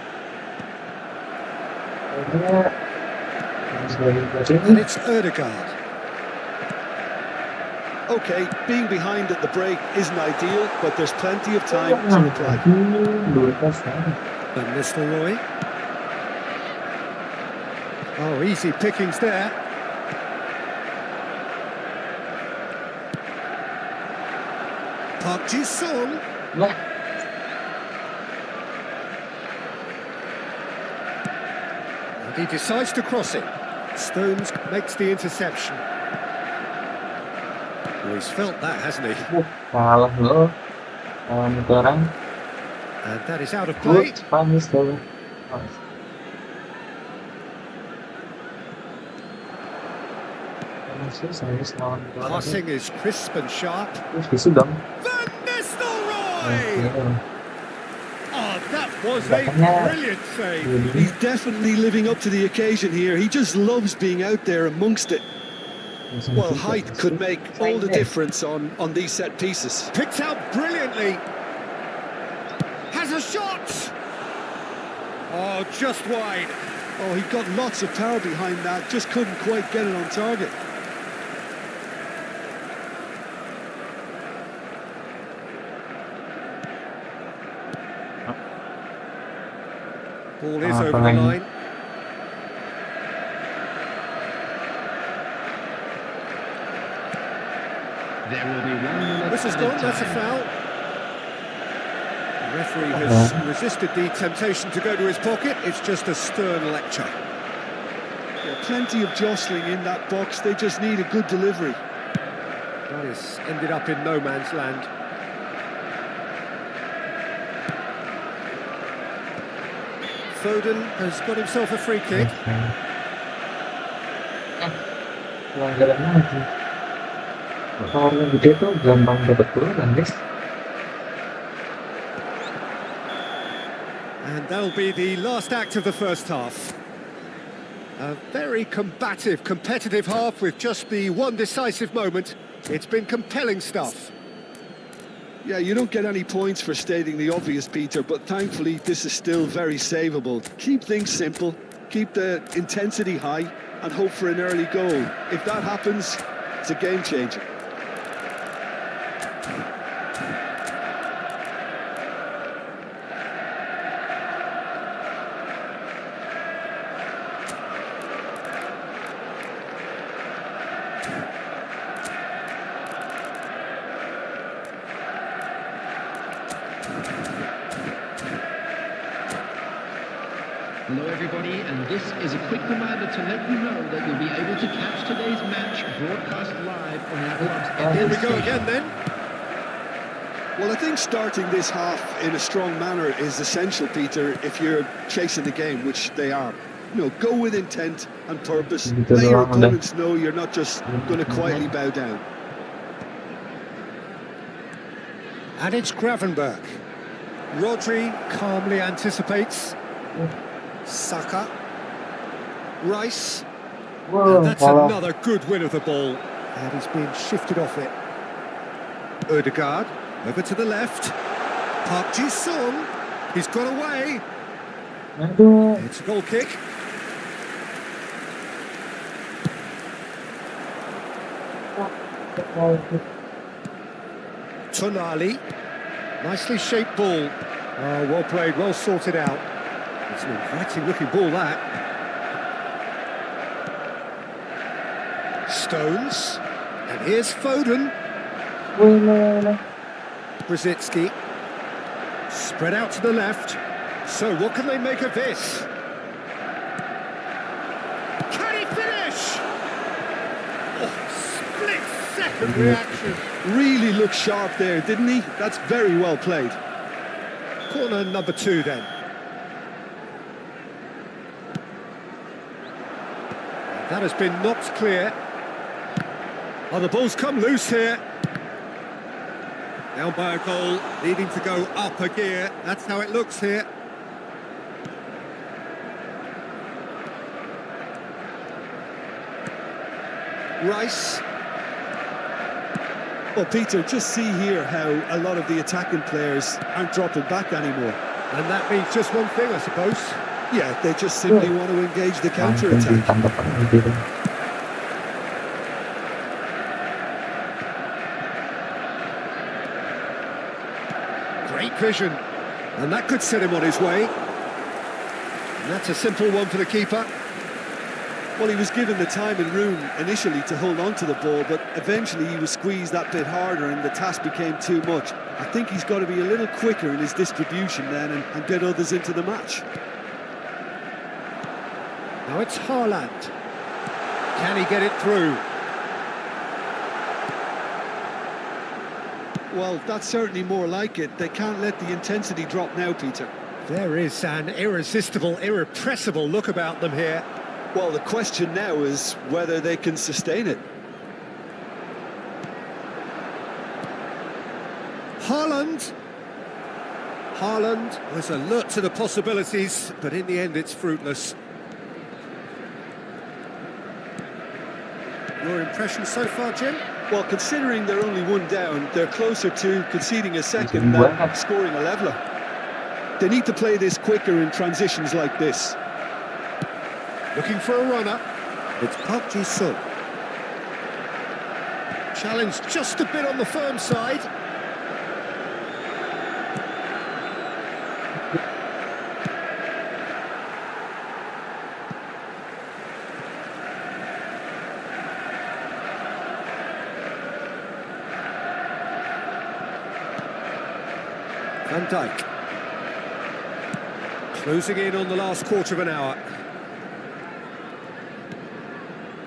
And it's Ødegaard. Okay, being behind at the break isn't ideal, but there's plenty of time to reply. Van Nistelrooy. Oh, easy pickings there. Park Ji-sung. Lah. And he decides to cross it. Stones makes the interception. Well, he's felt that, hasn't he? Kalah lo. Lawan itu orang. And that is out of play. Panis lo. Passing is crisp and sharp. Bisu dong. Van Nistelrooy! Oh, that was a brilliant save. He's definitely living up to the occasion here. He just loves being out there amongst it. Well, height could make all the difference on these set pieces. Picked out brilliantly. Has a shot. Oh, just wide. Oh, he got lots of power behind that, just couldn't quite get it on target. Ball is over the line. There will be 1 minute. This is gone, added that's a time. foul. The referee has resisted the temptation to go to his pocket. It's just a stern lecture. Yeah, plenty of jostling in that box, they just need a good delivery. That has ended up in no man's land. Foden has got himself a free kick. Pelanggaran lagi. Kalau orang gede tuh gampang dapat peluang, guys. And that'll be the last act of the first half. A very combative, competitive half with just the one decisive moment. It's been compelling stuff. Yeah, you don't get any points for stating the obvious, Peter, but thankfully this is still very savable. Keep things simple, keep the intensity high, and hope for an early goal. If that happens, it's a game changer. Hello everybody, and this is a quick reminder to let you know that you'll be able to catch today's match broadcast live on our club's Here we go again then. Well, I think starting this half in a strong manner is essential, Peter, if you're chasing the game, which they are. You know, go with intent and purpose. Let your opponents know you're not just going to quietly bow down. And it's Gravenberch. Rodri calmly anticipates. Saka. Rice. And that's another good win of the ball. And he's been shifted off it. Ødegaard. Over to the left. Park Ji-sung. He's got away. It's a goal kick. Tonali. Nicely shaped ball. Oh, well played, well sorted out. It's an inviting looking ball, that. Stones. And here's Foden. Brzezinski. Spread out to the left. So what can they make of this? Can he finish? Oh, Split-second reaction. Really looked sharp there, didn't he? That's very well played. Corner number 2 then. That has been knocked clear. Oh, the ball's come loose here. Down by a goal, needing to go up a gear. That's how it looks here. Rice. Well, Peter, just see here how a lot of the attacking players aren't dropping back anymore. And that means just one thing, I suppose. Yeah, they just simply want to engage the counter-attack. Great vision. And that could set him on his way. And that's a simple one for the keeper. Well, he was given the time and room initially to hold on to the ball, but eventually he was squeezed that bit harder and the task became too much. I think he's got to be a little quicker in his distribution then and get others into the match. Now it's Haaland. Can he get it through? Well, that's certainly more like it. They can't let the intensity drop now, Peter. There is an irresistible, irrepressible look about them here. Well, the question now is whether they can sustain it. Haaland. Haaland was alert to the possibilities, but in the end it's fruitless. Your impression so far, Jim? Well, considering they're only one down, they're closer to conceding a second than scoring a leveller. They need to play this quicker in transitions like this. Looking for a runner. It's Park Ji-sung. Challenge just a bit on the firm side. Van Dijk. Closing in on the last quarter of an hour.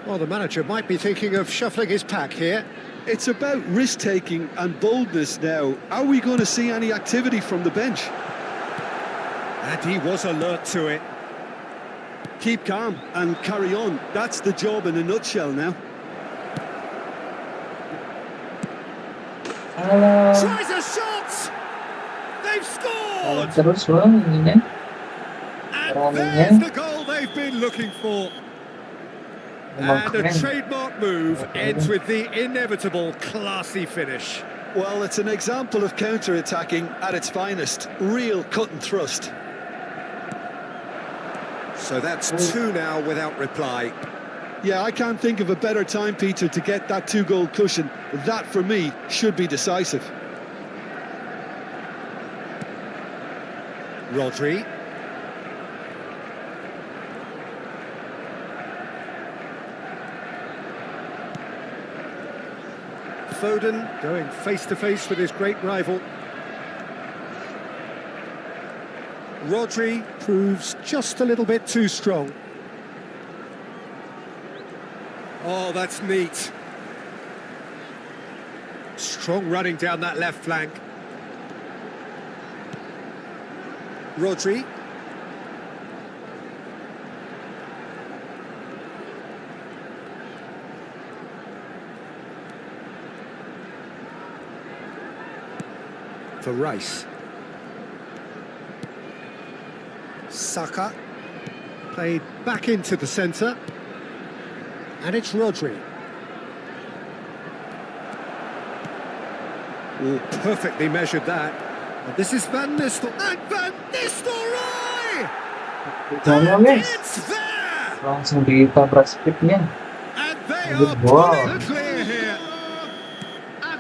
Well, the manager might be thinking of shuffling his pack here. It's about risk-taking and boldness now. Are we going to see any activity from the bench? And he was alert to it. Keep calm and carry on. That's the job in a nutshell now. Tries a shot! They've scored! Terus ini And there's the goal they've been looking for. And a trademark move ends with the inevitable classy finish. Well, it's an example of counter-attacking at its finest. Real cut and thrust. So that's 2 now without reply. Yeah, I can't think of a better time, Peter, to get that 2-goal cushion. That, for me, should be decisive. Rodri. Foden going face-to-face with his great rival. Rodri proves just a little bit too strong. Oh, that's neat. Strong running down that left flank. Rodri. For Rice. Saka. Played back into the centre. And it's Rodri. Oh, perfectly measured that. And this is Van Nistelrooy. And Van Nistelrooy! And it's there! langsung ditabrak speednya. And they are pulling clear here.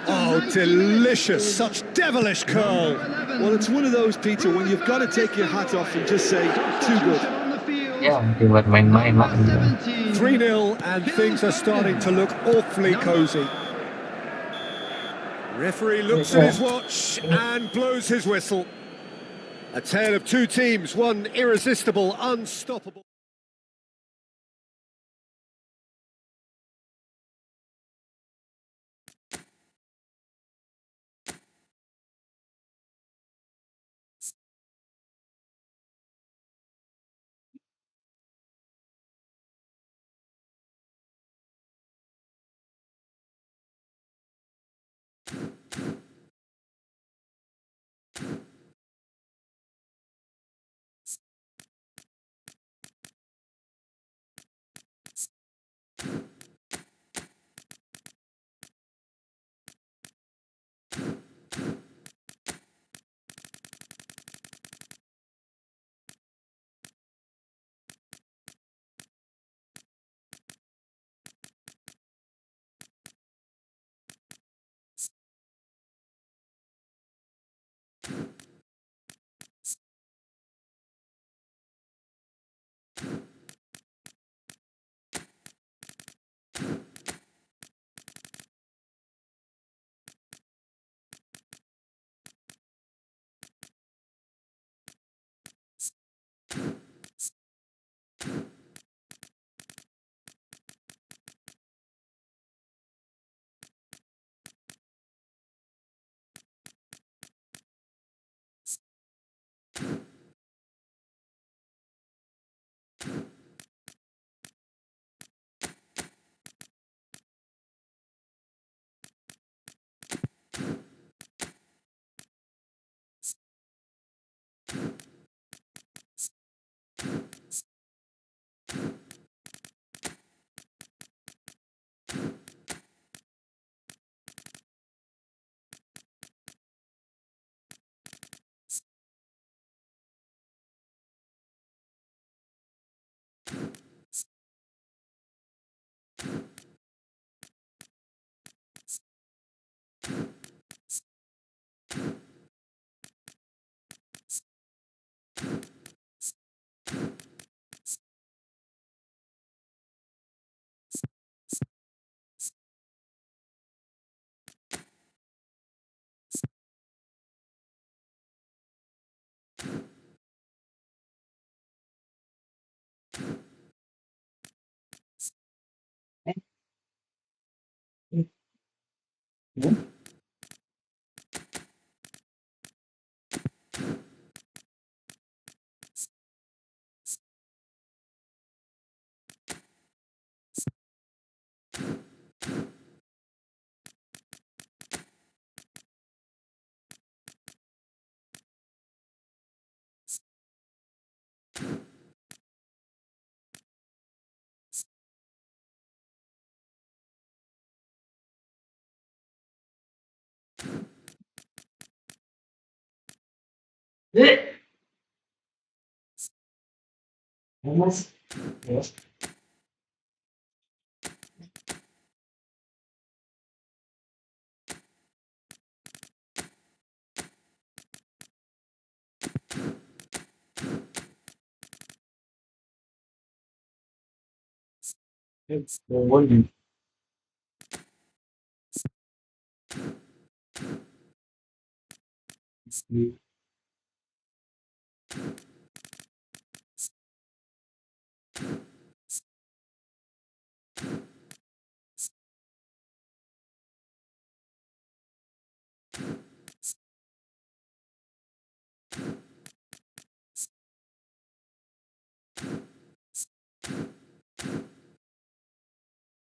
Oh, delicious. Such devilish curl. Well, it's one of those, Peter, when you've got to take your hat off and just say, too good. Ya, buat main-main lah. 3-0 and things are starting to look awfully cosy. Referee looks at his watch and blows his whistle. A tale of 2 teams, one irresistible, unstoppable. Mas, yes. It's the one.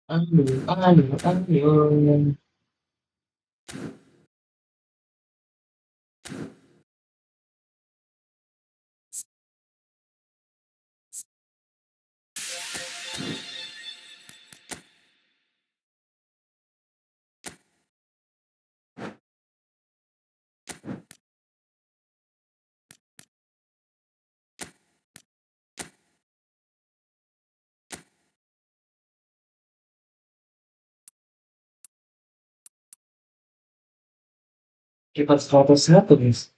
Anu. Kiper 101, guys.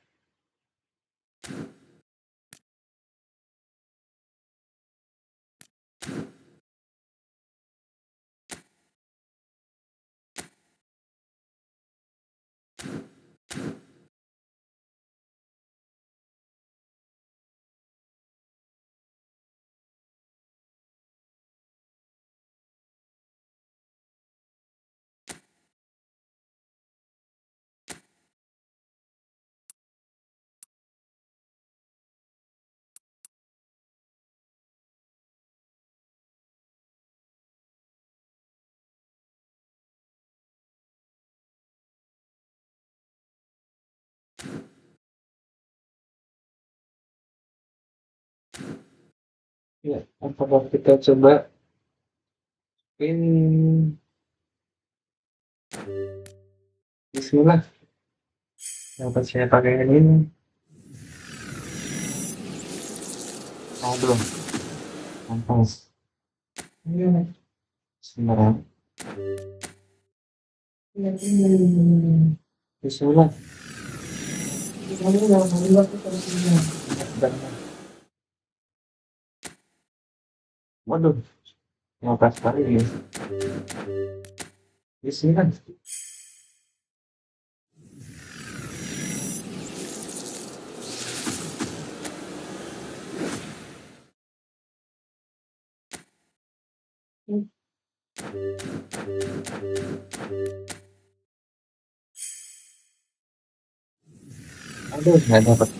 Ya, apakah kita coba pin Bismillah. Dapat saya pakai ini. Aduh, pantas. Iya, sebenarnya. Bismillah. Waduh, ngangkat sekali ya. Bismillah. Aduh, nggak dapat.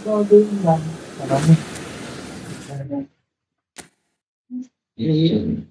Waduh, nggak. Iya.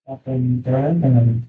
Apa yang dengan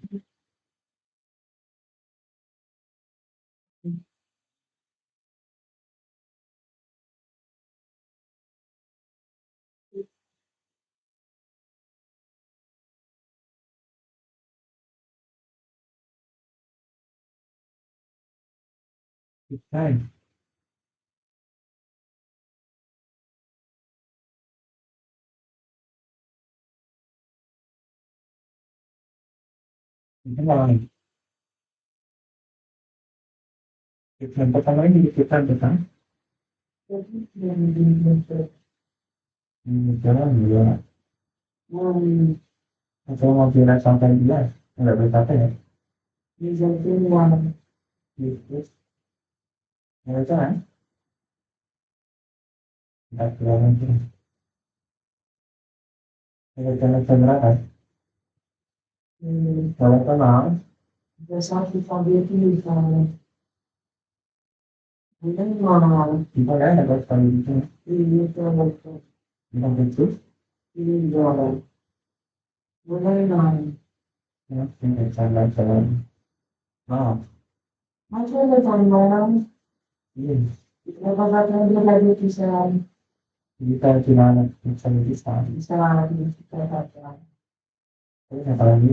kita malah yang pertama ini kita datang jalan ya atau mau bilang sampai dia nggak berkata ya ini jadi yang itu ya kan nggak jalan itu ada jalan kan kalau kenal biasa kita itu bisa mungkin mau gimana ya ada sekali itu ini itu kita bentuk ini jalan mulai naik ya tinggal jalan nah masih ada jalan ini kita bakal lagi bisa kita gimana bisa lagi kita jalan tapi apa lagi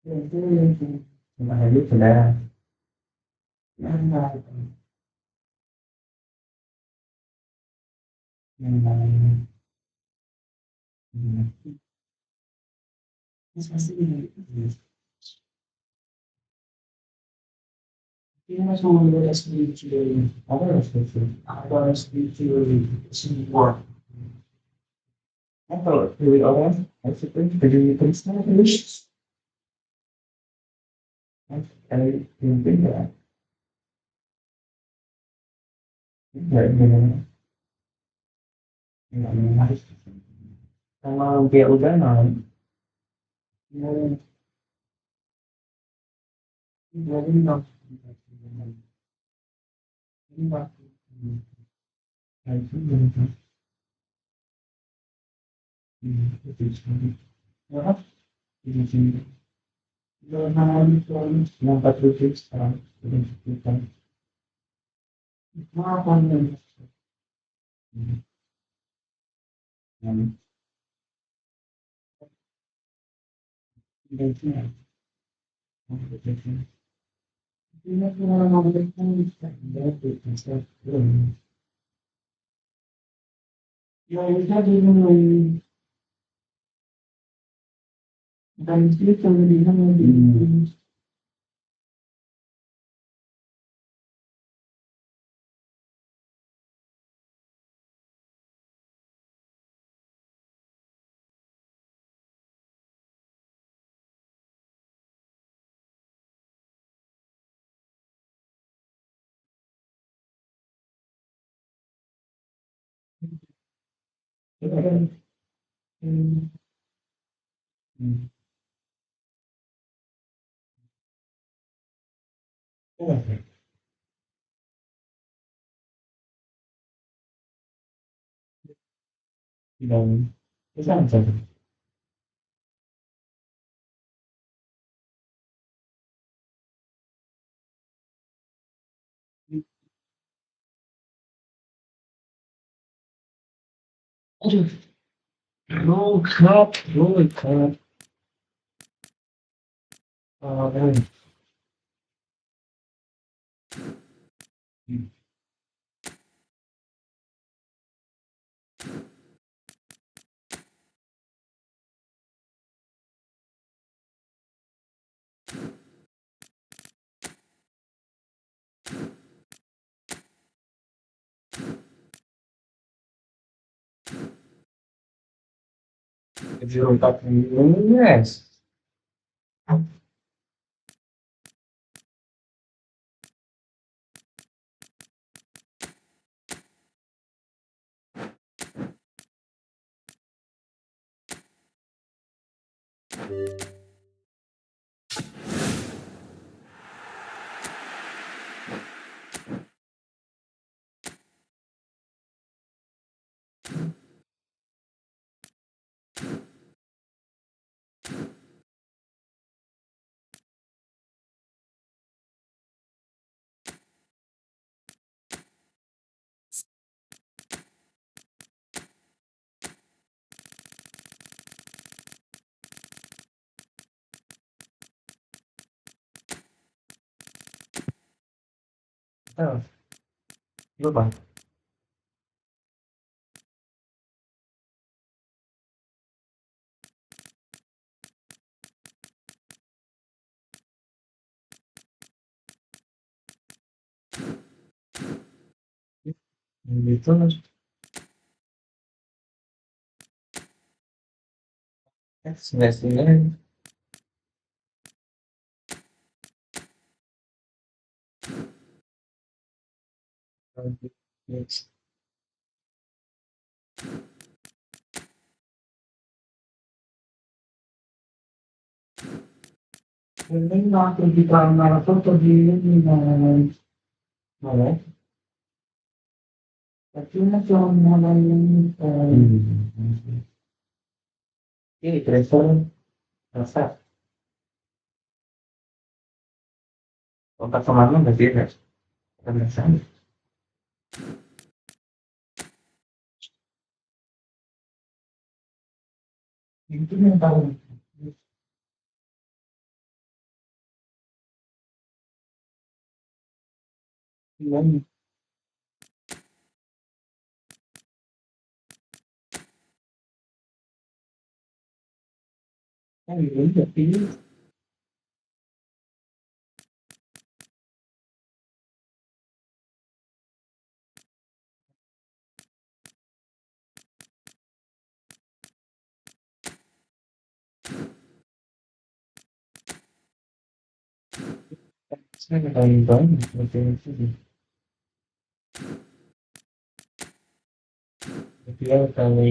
itu cuma hari sudah yang lain yang lain pasti ini mas mau ada sedikit ada sedikit semua kalau dari orang harus itu jadi tulisnya terus dari pimpin ya nggak harus sama dia udah mau jadi nggak ini waktu itu ya di sini yang 47 sekarang kita apa yang ini ini orang memberikan dari konsep ya kita dimulai dan itu kemudian lebih dan bisa menjadi aduh low cut dan zero cut yes Oh, lupa. Gitu. Sembilan ini waktu di kamar foto di ini mana? Tapi cuma namanya ini travel rasa otak kemana nggak beda rasanya. Itu yang tahu. Yang ini tapi saya nggak tahu banyak seperti itu. Dia kalau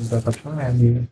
Dapat lagi.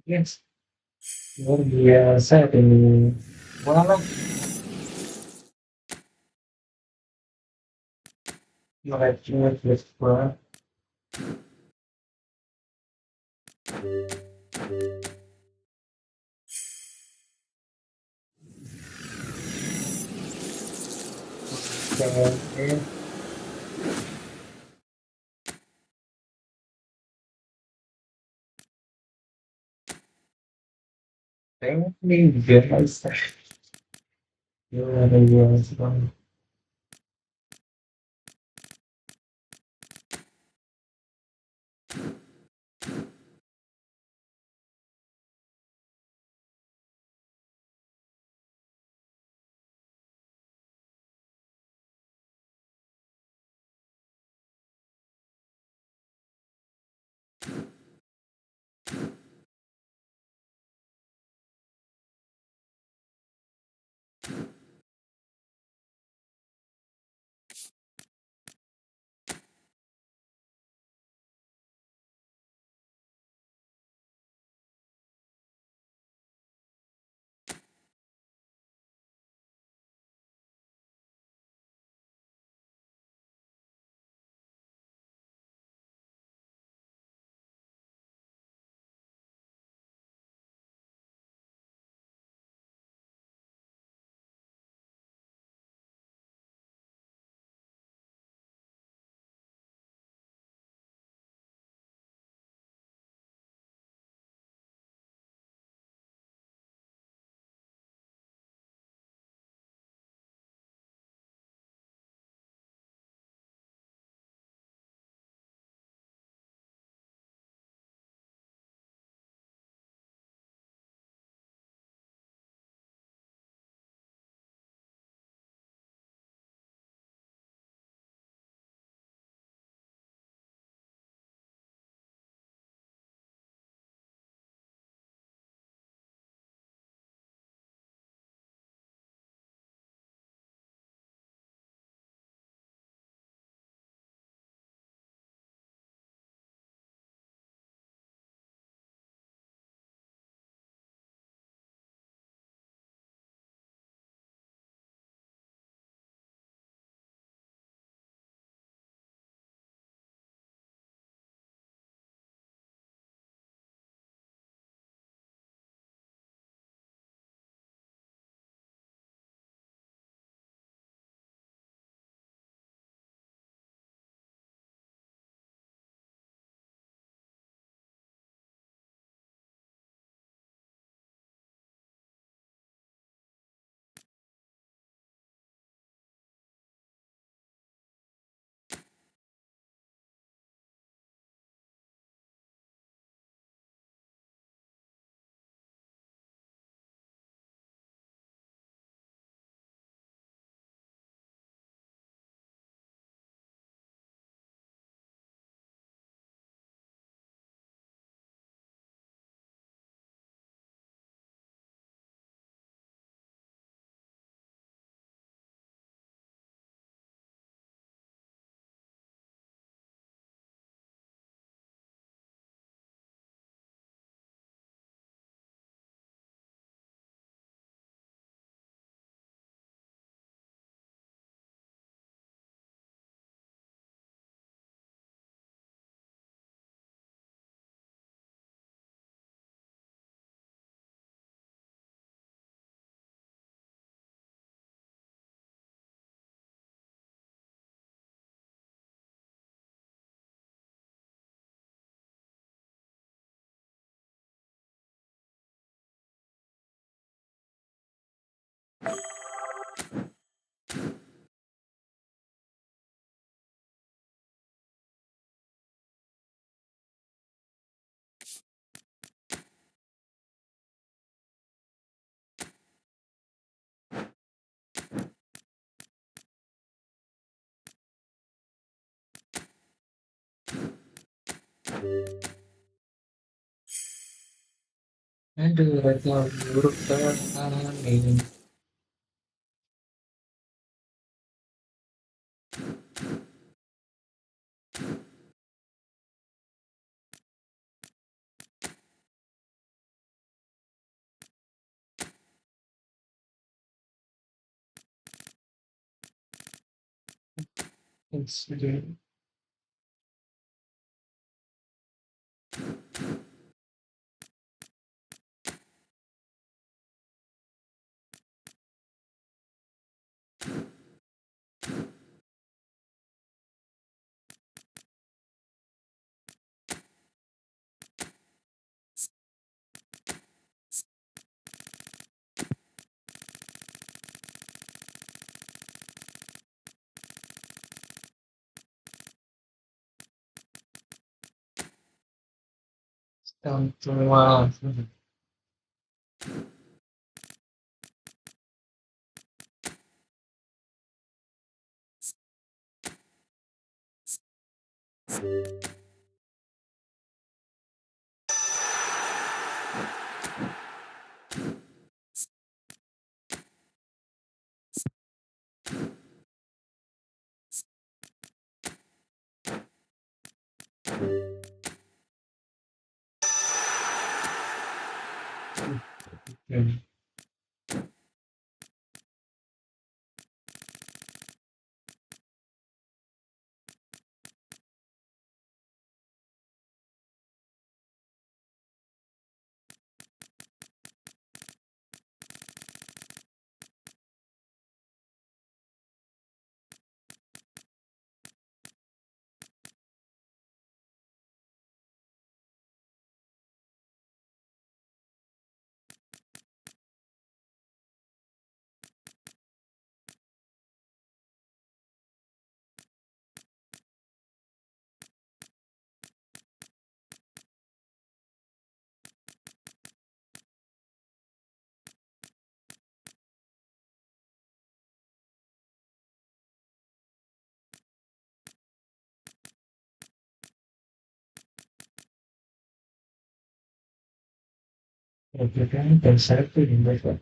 Yes, luar biasa ini. Walah, mereka jelas banget. Oke. Ini biasa. Luar biasa. Aduh, raja buruk sekali. Sudah. Semua. Perhatikan dan satu yang baik.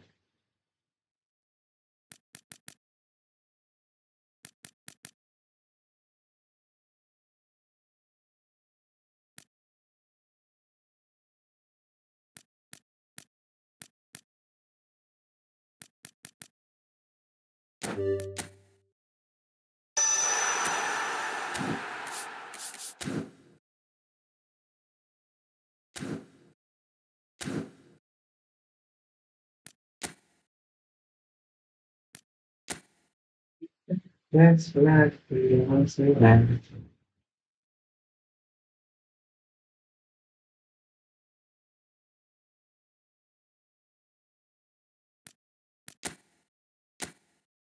That's like the monthly land.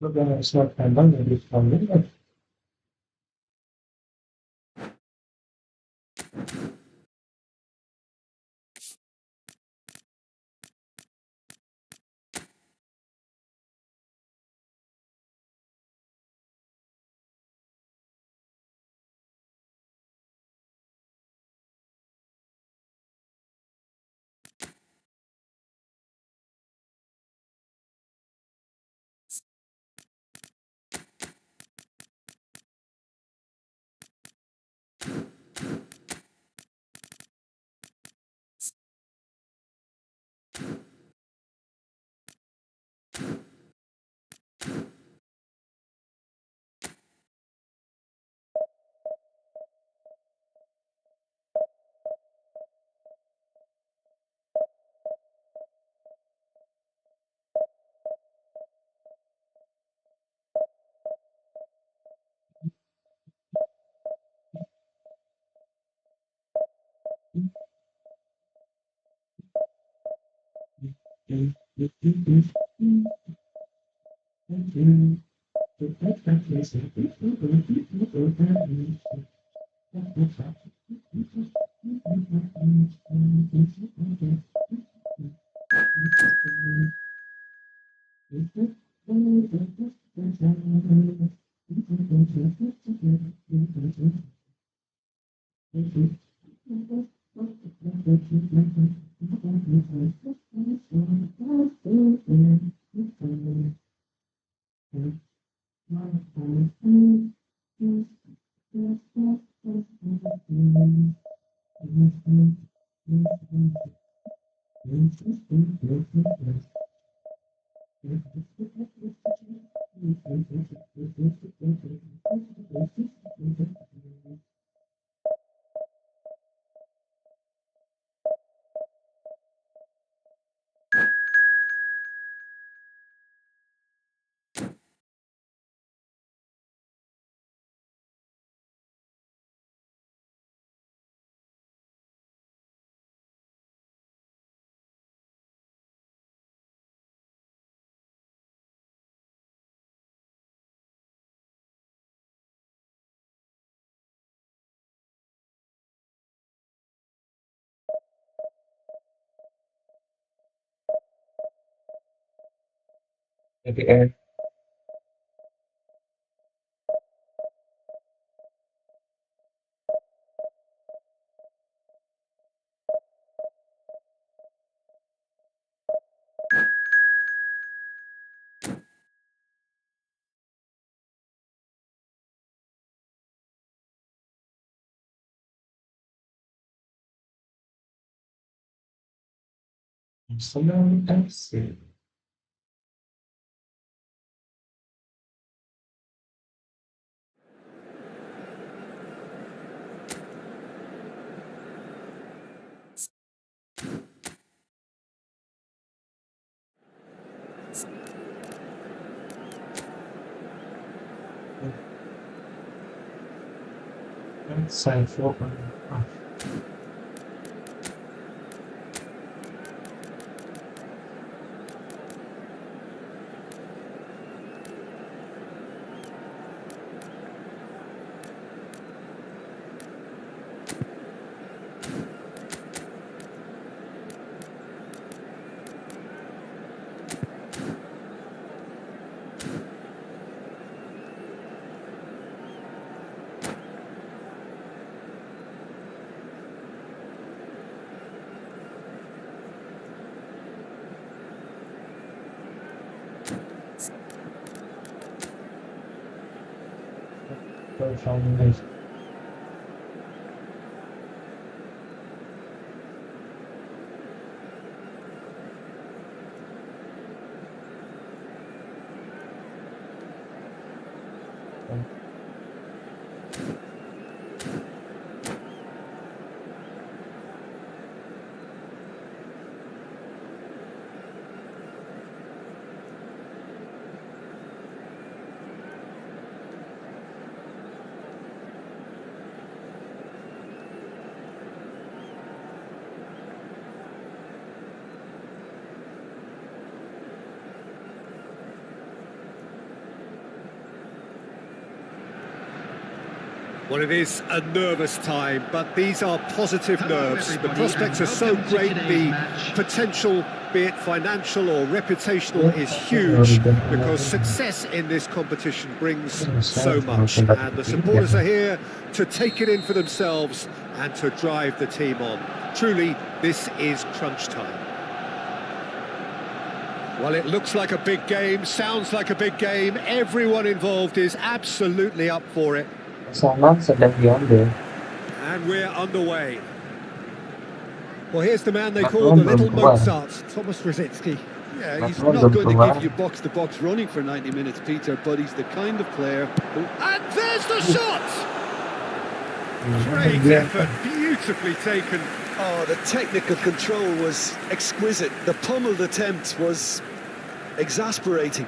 Lo harus tambang dari kamu. PvP. Selamat kasih. Saya fokus. Foundation. Well, it is a nervous time, but these are positive nerves. The prospects are so great, the potential, be it financial or reputational, is huge because success in this competition brings so much. And the supporters are here to take it in for themselves and to drive the team on. Truly, this is crunch time. Well, it looks like a big game, sounds like a big game. Everyone involved is absolutely up for it. Selamat sedang diambil. And we're underway. Well, here's the man they call the little Mozart, Thomas Rosicki. Yeah, he's not going to give you box-to-box running for 90 minutes, Peter, but he's the kind of player who... And there's the shot! Great effort, beautifully taken. Oh, the technical control was exquisite. The pummeled attempt was exasperating.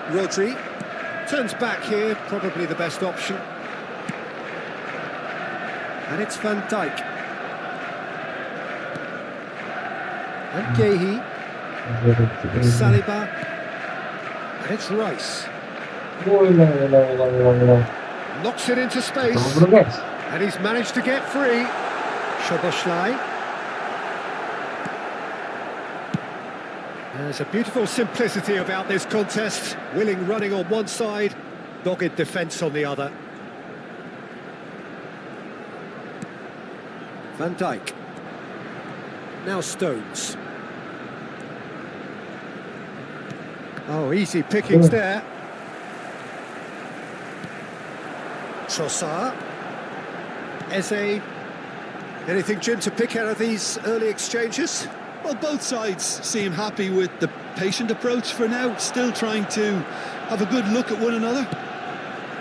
Rodri turns back here, probably the best option. And it's Van Dijk. And Gehi. Saliba. And it's Rice. Knocks it into space. And he's managed to get free. Szoboszlai. There's a beautiful simplicity about this contest. Willing running on one side, dogged defence on the other. Van Dijk. Now Stones. Oh, easy pickings there. Trossard. Eze. Anything, Jim, to pick out of these early exchanges? Well, both sides seem happy with the patient approach for now, still trying to have a good look at one another.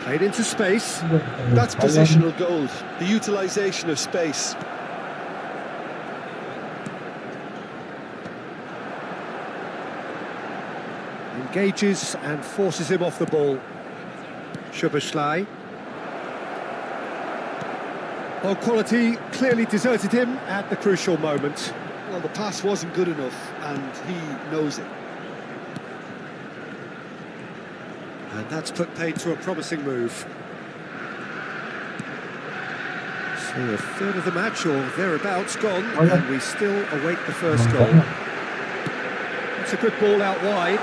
Played into space. That's positional gold, the utilisation of space. Engages and forces him off the ball. Szoboszlai. Oh, quality clearly deserted him at the crucial moment. Well, the pass wasn't good enough, and he knows it. And that's put paid to a promising move. So a third of the match, or thereabouts, gone, and we still await the first goal. It's a good ball out wide.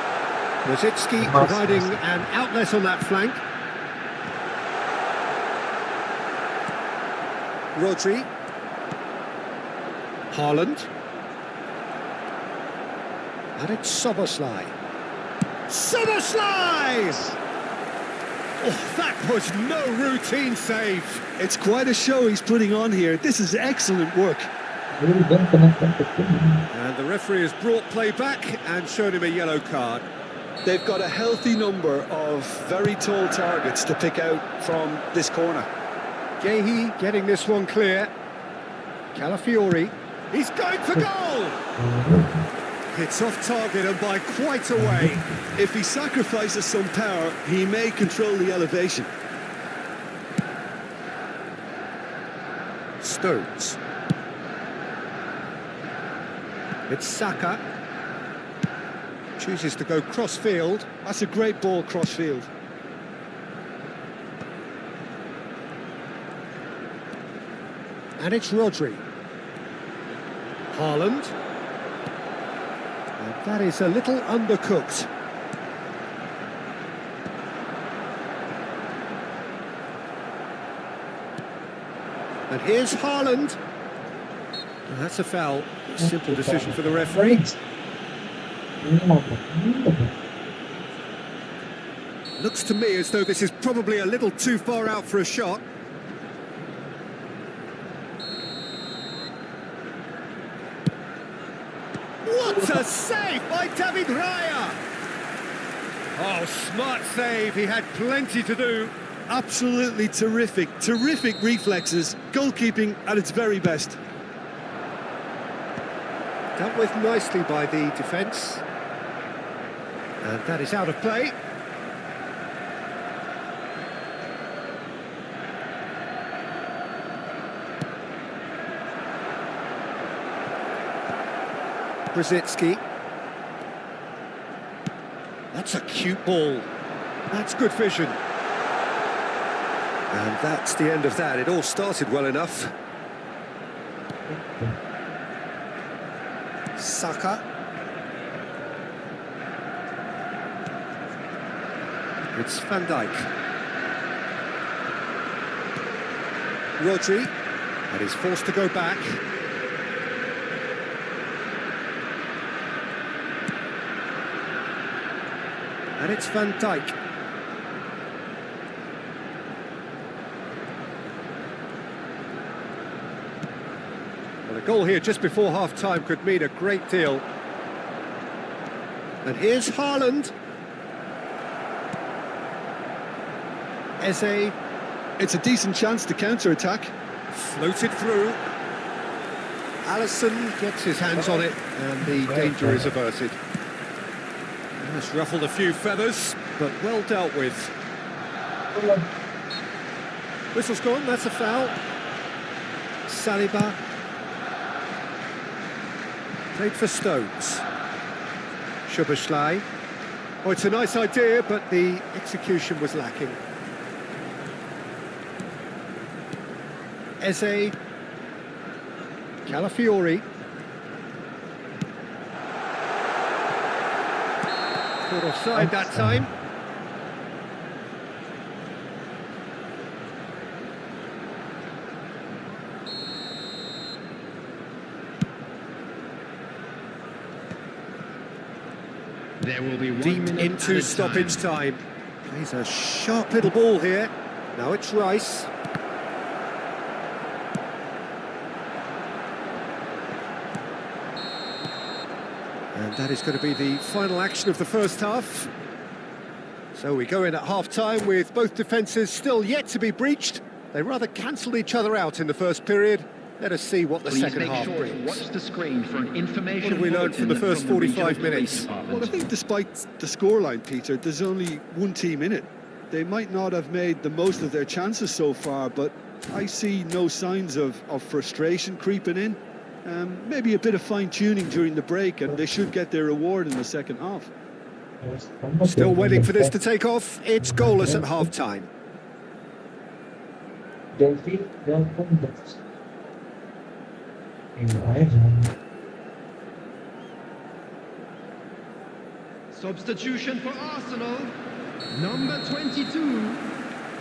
Rosicki providing an outlet on that flank. Rodri. Haaland. And it's Szoboszlai. Szoboszlai! Oh, that was no routine save. It's quite a show he's putting on here. This is excellent work. And the referee has brought play back and shown him a yellow card. They've got a healthy number of very tall targets to pick out from this corner. Gehi getting this one clear. Calafiori. He's going for goal! It's off target and by quite a way. If he sacrifices some power, he may control the elevation. Stones. It's Saka. Chooses to go cross-field. That's a great ball cross-field. And it's Rodri. Haaland. And that is a little undercooked. And here's Haaland. And that's a foul. Simple decision for the referee. Looks to me as though this is probably a little too far out for a shot. What a save by David Raya! Oh, smart save. He had plenty to do. Absolutely terrific. Terrific reflexes. Goalkeeping at its very best. Dealt with nicely by the defence. And that is out of play. Rosicki. That's a cute ball. That's good vision. And that's the end of that. It all started well enough. Saka. It's Van Dijk. Rodri. And he's forced to go back. And it's Van Dijk. Well, a goal here just before half-time could mean a great deal. And here's Haaland. Eze. It's a decent chance to counter-attack. Floated through. Alisson gets his hands on it, and the danger is averted. That's ruffled a few feathers, but well dealt with. Whistle's gone, that's a foul. Saliba. Played for Stones. Szoboszlai. Oh, it's a nice idea, but the execution was lacking. Eze. Caught offside that time. There will be 1 Deep minute into added stoppage time. time. Plays a sharp little ball here. Now it's Rice. And that is going to be the final action of the first half. So we go in at half-time with both defences still yet to be breached. They rather cancelled each other out in the first period. Let us see what the Please second make half sure to brings. watch the screen for an information What have we learned from the bulletin first from the 45 regional police minutes? department. Well, I think despite the scoreline, Peter, there's only one team in it. They might not have made the most of their chances so far, but I see no signs of frustration creeping in. Maybe a bit of fine-tuning during the break, and they should get their reward in the second half. Still waiting for this to take off. It's goalless at half-time. Substitution for Arsenal, number 22,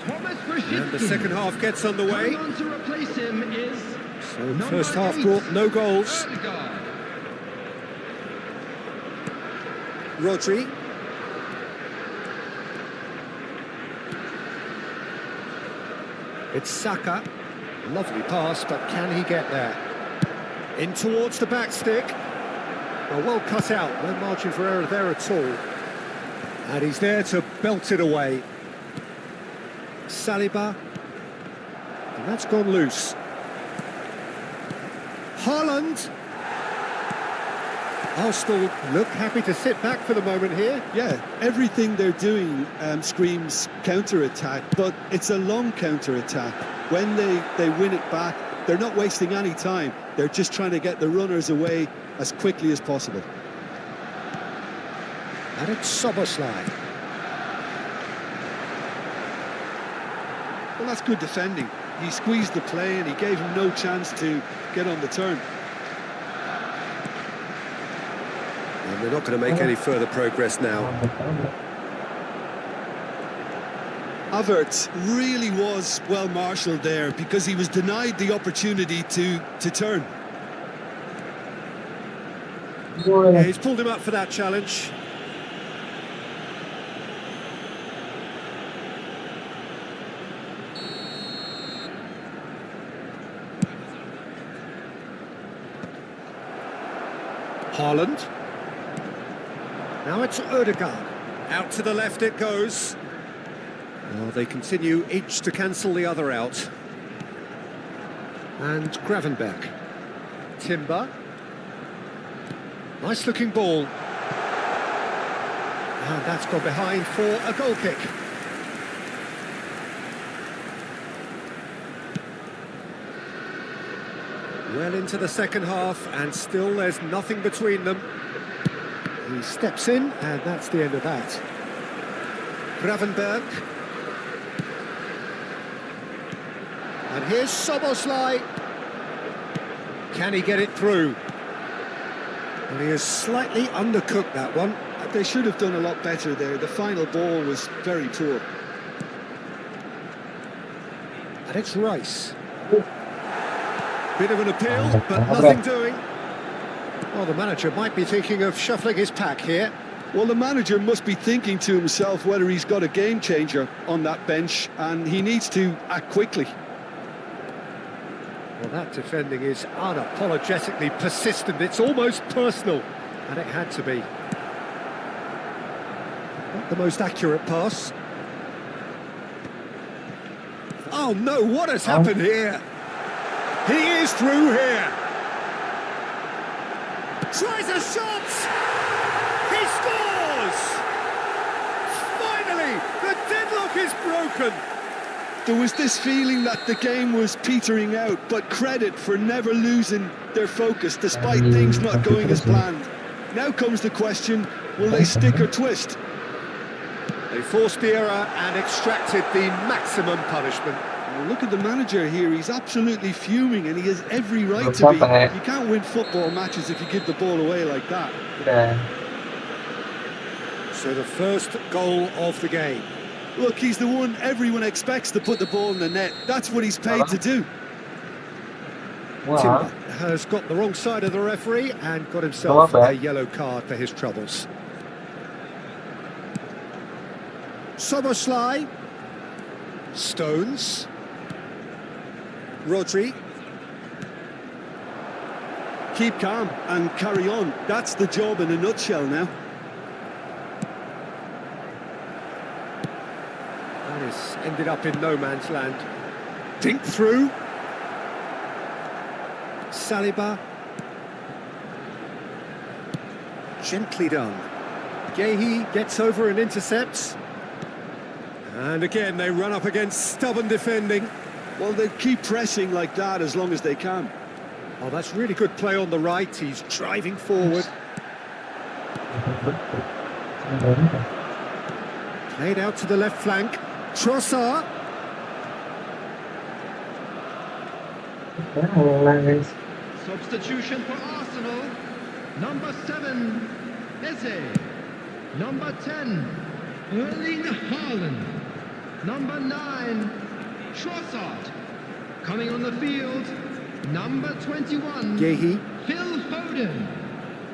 Thomas And the Rashid. second half gets underway. Coming on to replace him is So the number first half 8, brought no goals. Odegaard. Rodri. It's Saka. Lovely pass, but can he get there? In towards the back stick. Well cut out, no margin for error there at all. And he's there to belt it away. Saliba. And that's gone loose. Haaland. Arsenal look happy to sit back for the moment here. Yeah, everything they're doing screams counter-attack, but it's a long counter-attack. When they win it back, they're not wasting any time. They're just trying to get the runners away as quickly as possible. And it's Szoboszlai. Well, that's good defending. He squeezed the play and he gave him no chance to get on the turn. And they're not going to make any further progress now. Havertz really was well marshalled there because he was denied the opportunity to turn. Yeah, he's pulled him up for that challenge. Haaland. Now it's Odegaard. Out to the left it goes. Well, they continue each to cancel the other out. And Gravenberch. Timber. Nice looking ball. And that's gone behind for a goal kick. Well into the second half, and still there's nothing between them. He steps in, and that's the end of that. Gravenberch. And here's Szoboszlai. Can he get it through? And he has slightly undercooked that one. They should have done a lot better there. The final ball was very poor. And it's Rice. Bit of an appeal, but nothing doing. Well, the manager might be thinking of shuffling his pack here. Well, the manager must be thinking to himself whether he's got a game changer on that bench, and he needs to act quickly. Well, that defending is unapologetically persistent. It's almost personal, and it had to be. Not the most accurate pass. Oh no, what has happened here? He is through here. Tries a shot! He scores! Finally, the deadlock is broken. There was this feeling that the game was petering out, but credit for never losing their focus despite things not going as planned. Now comes the question, will they stick or twist? They forced the error and extracted the maximum punishment. Well, look at the manager here, he's absolutely fuming and he has every right to be. You can't win football matches if you give the ball away like that. So the first goal of the game. Look, he's the one everyone expects to put the ball in the net. That's what he's paid to do. Timber has got the wrong side of the referee and got himself a yellow card for his troubles. Soboslai. Stones. Rodri. Keep calm and carry on. That's the job in a nutshell now. And it's ended up in no man's land. Dink through. Saliba. Gently done. Gehi gets over and intercepts. And again, they run up against stubborn defending. Well, they keep pressing like that as long as they can. Oh, that's really good play on the right. He's driving forward. Played out to the left flank. Trossard. Substitution for Arsenal. Number 7, Eze. Number 10, Erling Haaland. Number 9, Trossard. Coming on the field, number 21, Gehi. Phil Foden.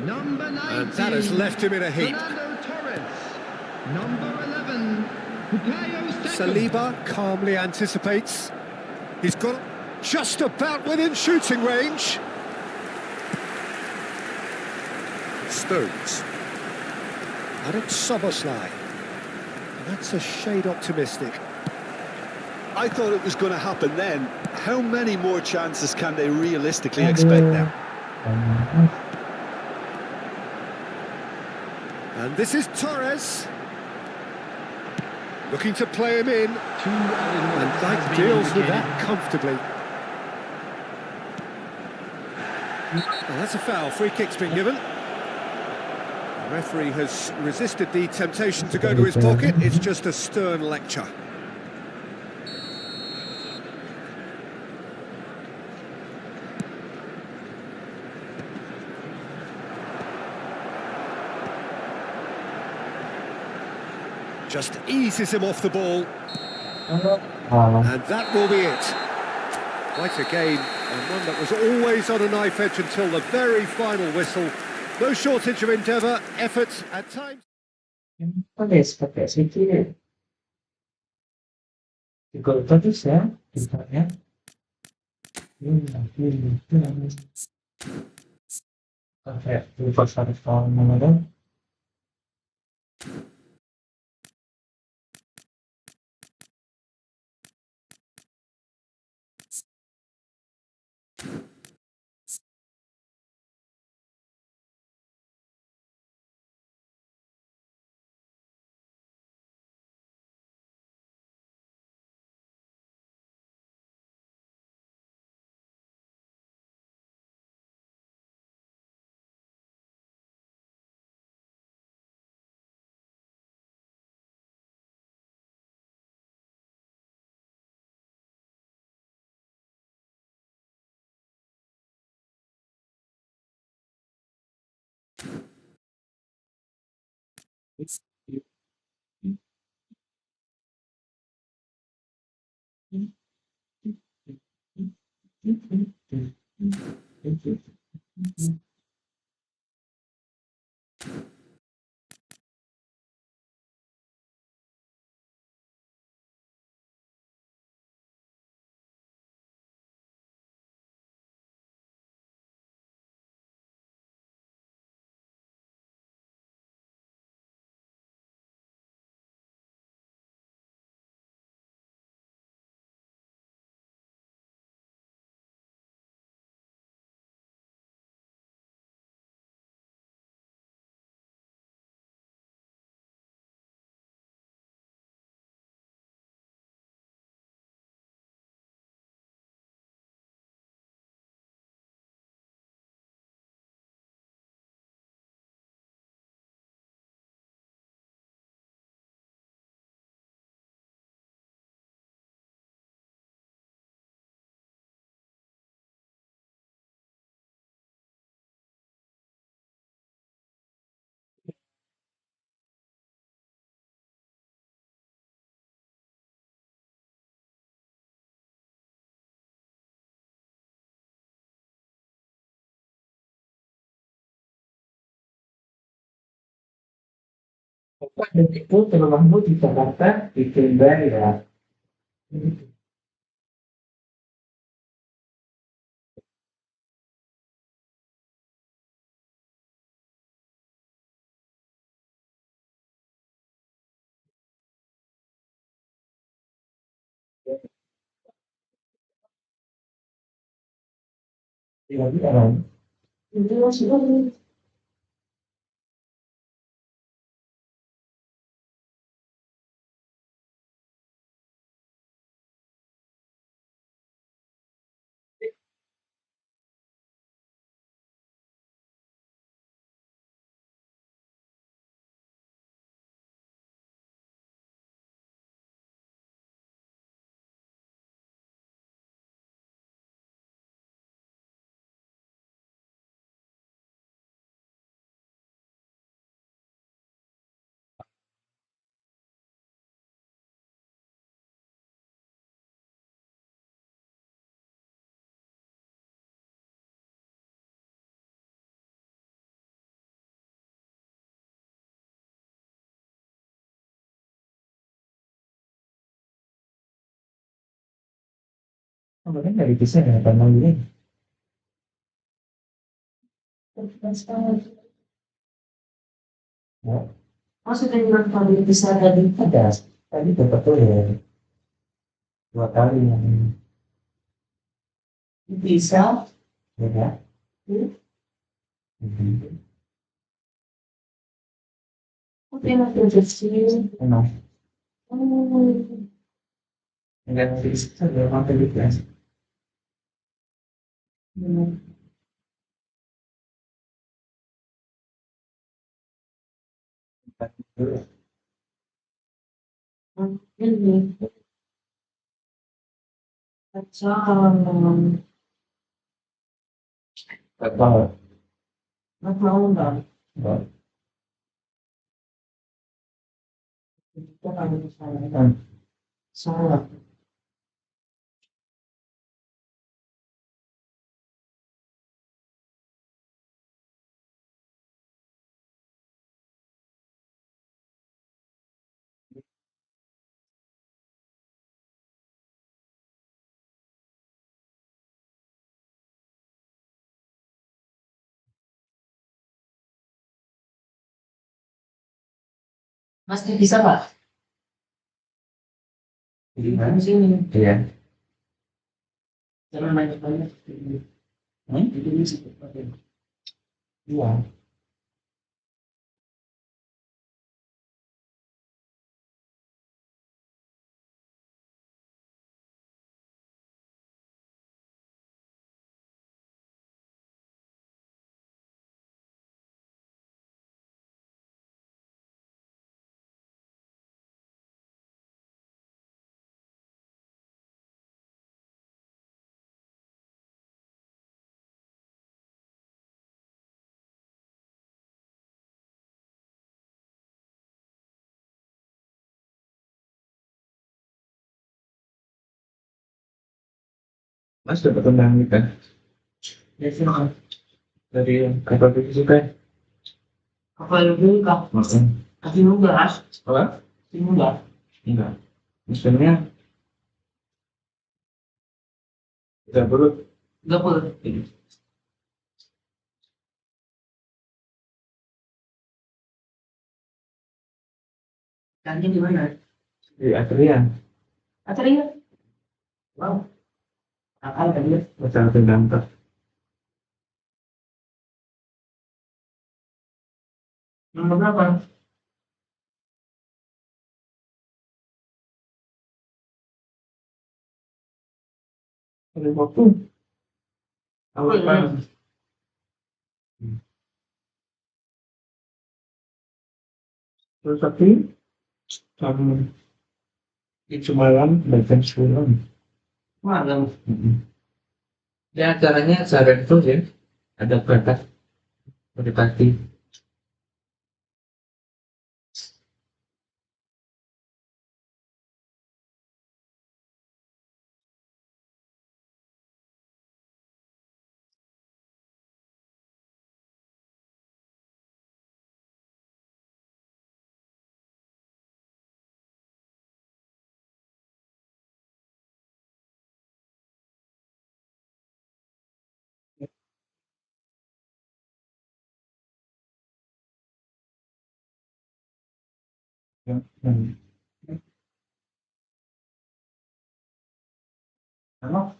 Number 19, And that has left him in a heap. Fernando Torres. Number 11, Bukayo Saka. Saliba calmly anticipates. He's got just about within shooting range. Stones. Adam Soboslai. That's a shade optimistic. I thought it was going to happen then. How many more chances can they realistically expect now? And this is Torres. Looking to play him in. And Dyke deals with that comfortably. Well, that's a foul. Free kick's been given. The referee has resisted the temptation to go to his pocket. It's just a stern lecture. Just eases him off the ball. And that will be it. Quite a game, and one that was always on a knife edge until the very final whistle. No shortage of endeavour, effort, at times. Parece que ficou todos certo, tá vendo? Café, vou passar a falar no número. Apa dan itu rumahmu di Jakarta bikin bayar. Iya, iya kan? Itu masih bagus. Kemudian dari bisa ya, karena ini. Ya. Maksudnya yang kali bisa tadi ada, tadi dapat tuh ya, 2 kali yang bisa, ya kan? Mhm. Oke, nanti jadi emang. Enggak bisa, ya, makin di kelas. Ini, kacang. Bakal. Nggak mau nggak? Nggak. Kita kan misalnya salah. Masih bisa nggak? Di mana sini? Iya. Jangan banyak-banyak. Itu bisa pakai. Iya. Mas dapat undangan kan? Ya sih, dari kapal Divisi kan? Kapal dulu kak. Maksudnya? Kasih nugas. Apa? Kasih nugas. Enggak. Maksudnya tidak perlu. Nggak perlu. Tanya di mana? Di Atrian. Atrian? Wow. Akal kan dia? Masalah terdampak. Nomor berapa? Ada waktu. Awal kan. Terus tapi um, itu malam jam 10 malam. Ya acaranya acara itu ya ada berangkat mendekati Hmm. Ano?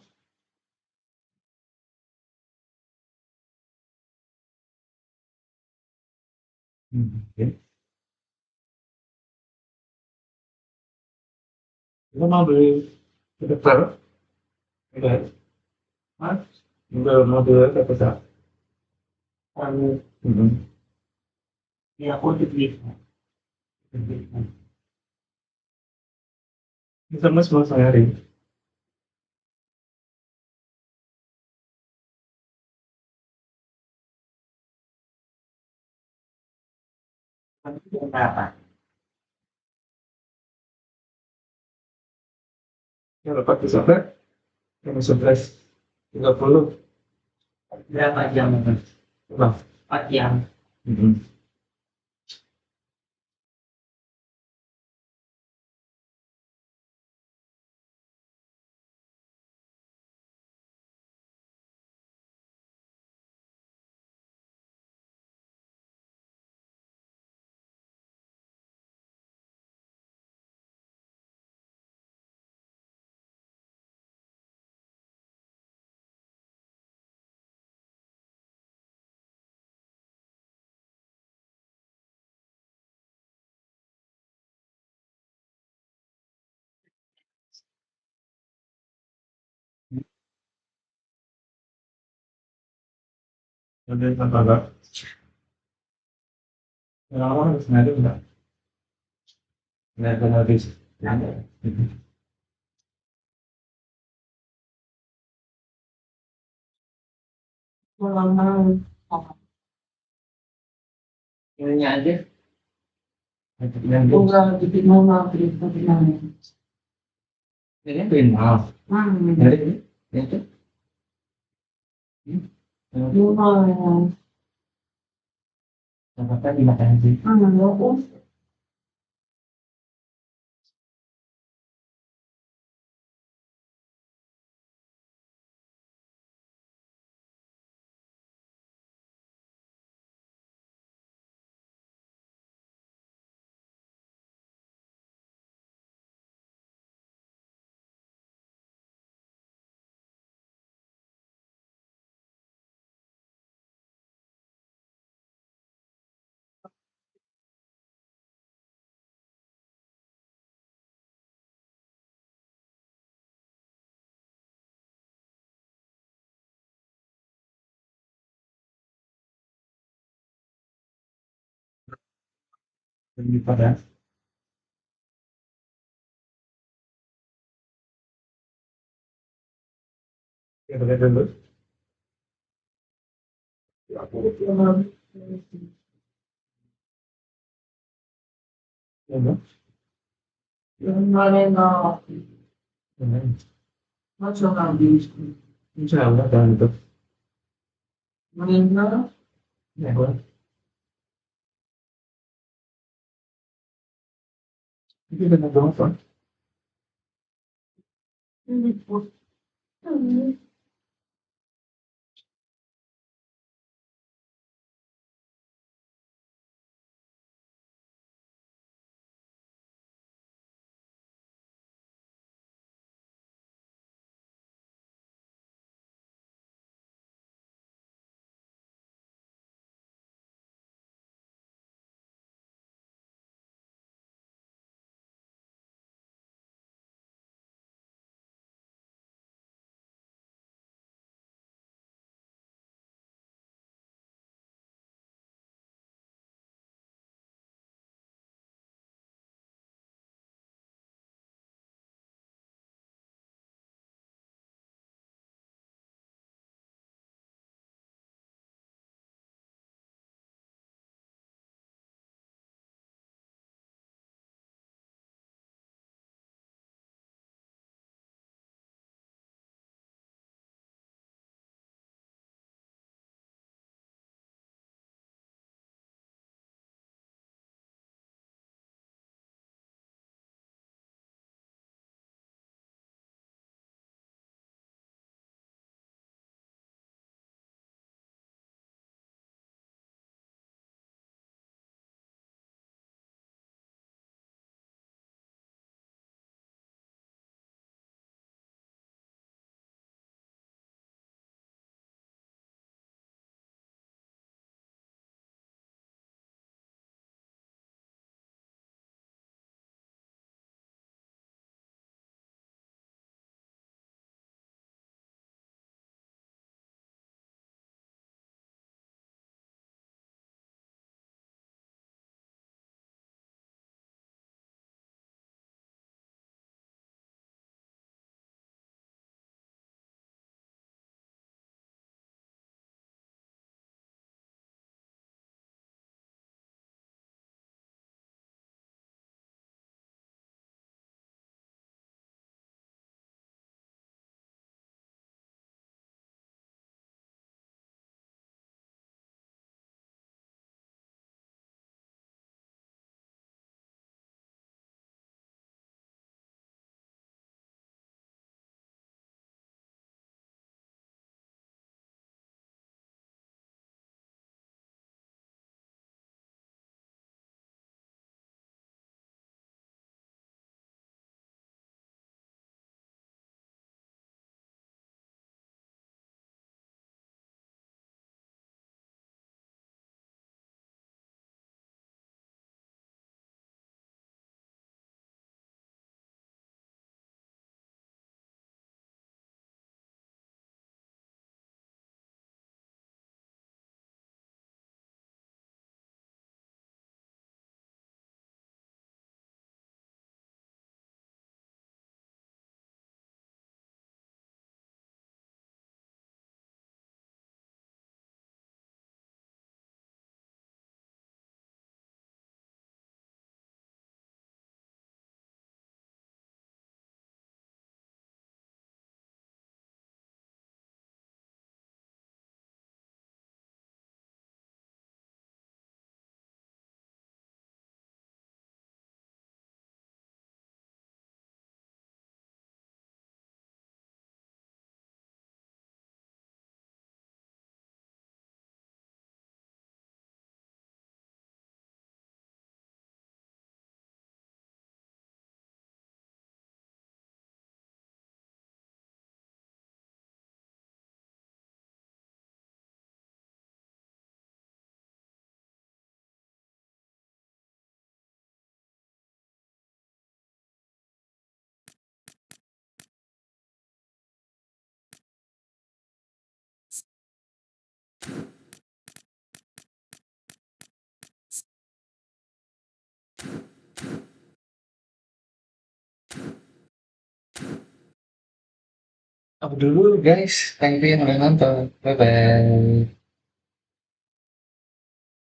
Okay. Itu mau beli dokter? Enggak. Mas? Enggak mau beli dokter. Kamu. Ya aku dibeli. Bisa mas mau sehari. Tapi berapa? Ya dapat bisa jam 11.30. Berapa jam? Berapa? 4 jam. Jadi apa? Yang awal harus ngadu enggak? Nggak habis. Mau ini aja. Udah bikin mau bikin. Ini bikin mau. Dari itu. Mau. Apa dimakan sih? Mau. Daripada ya boleh dulu. Aku belum. Ya, yang mana nak? Macam habis. Insya Allah dan itu. Mana? Ya boleh. Ini benar dong, Aku dulu guys, thank you yang udah nonton, bye bye.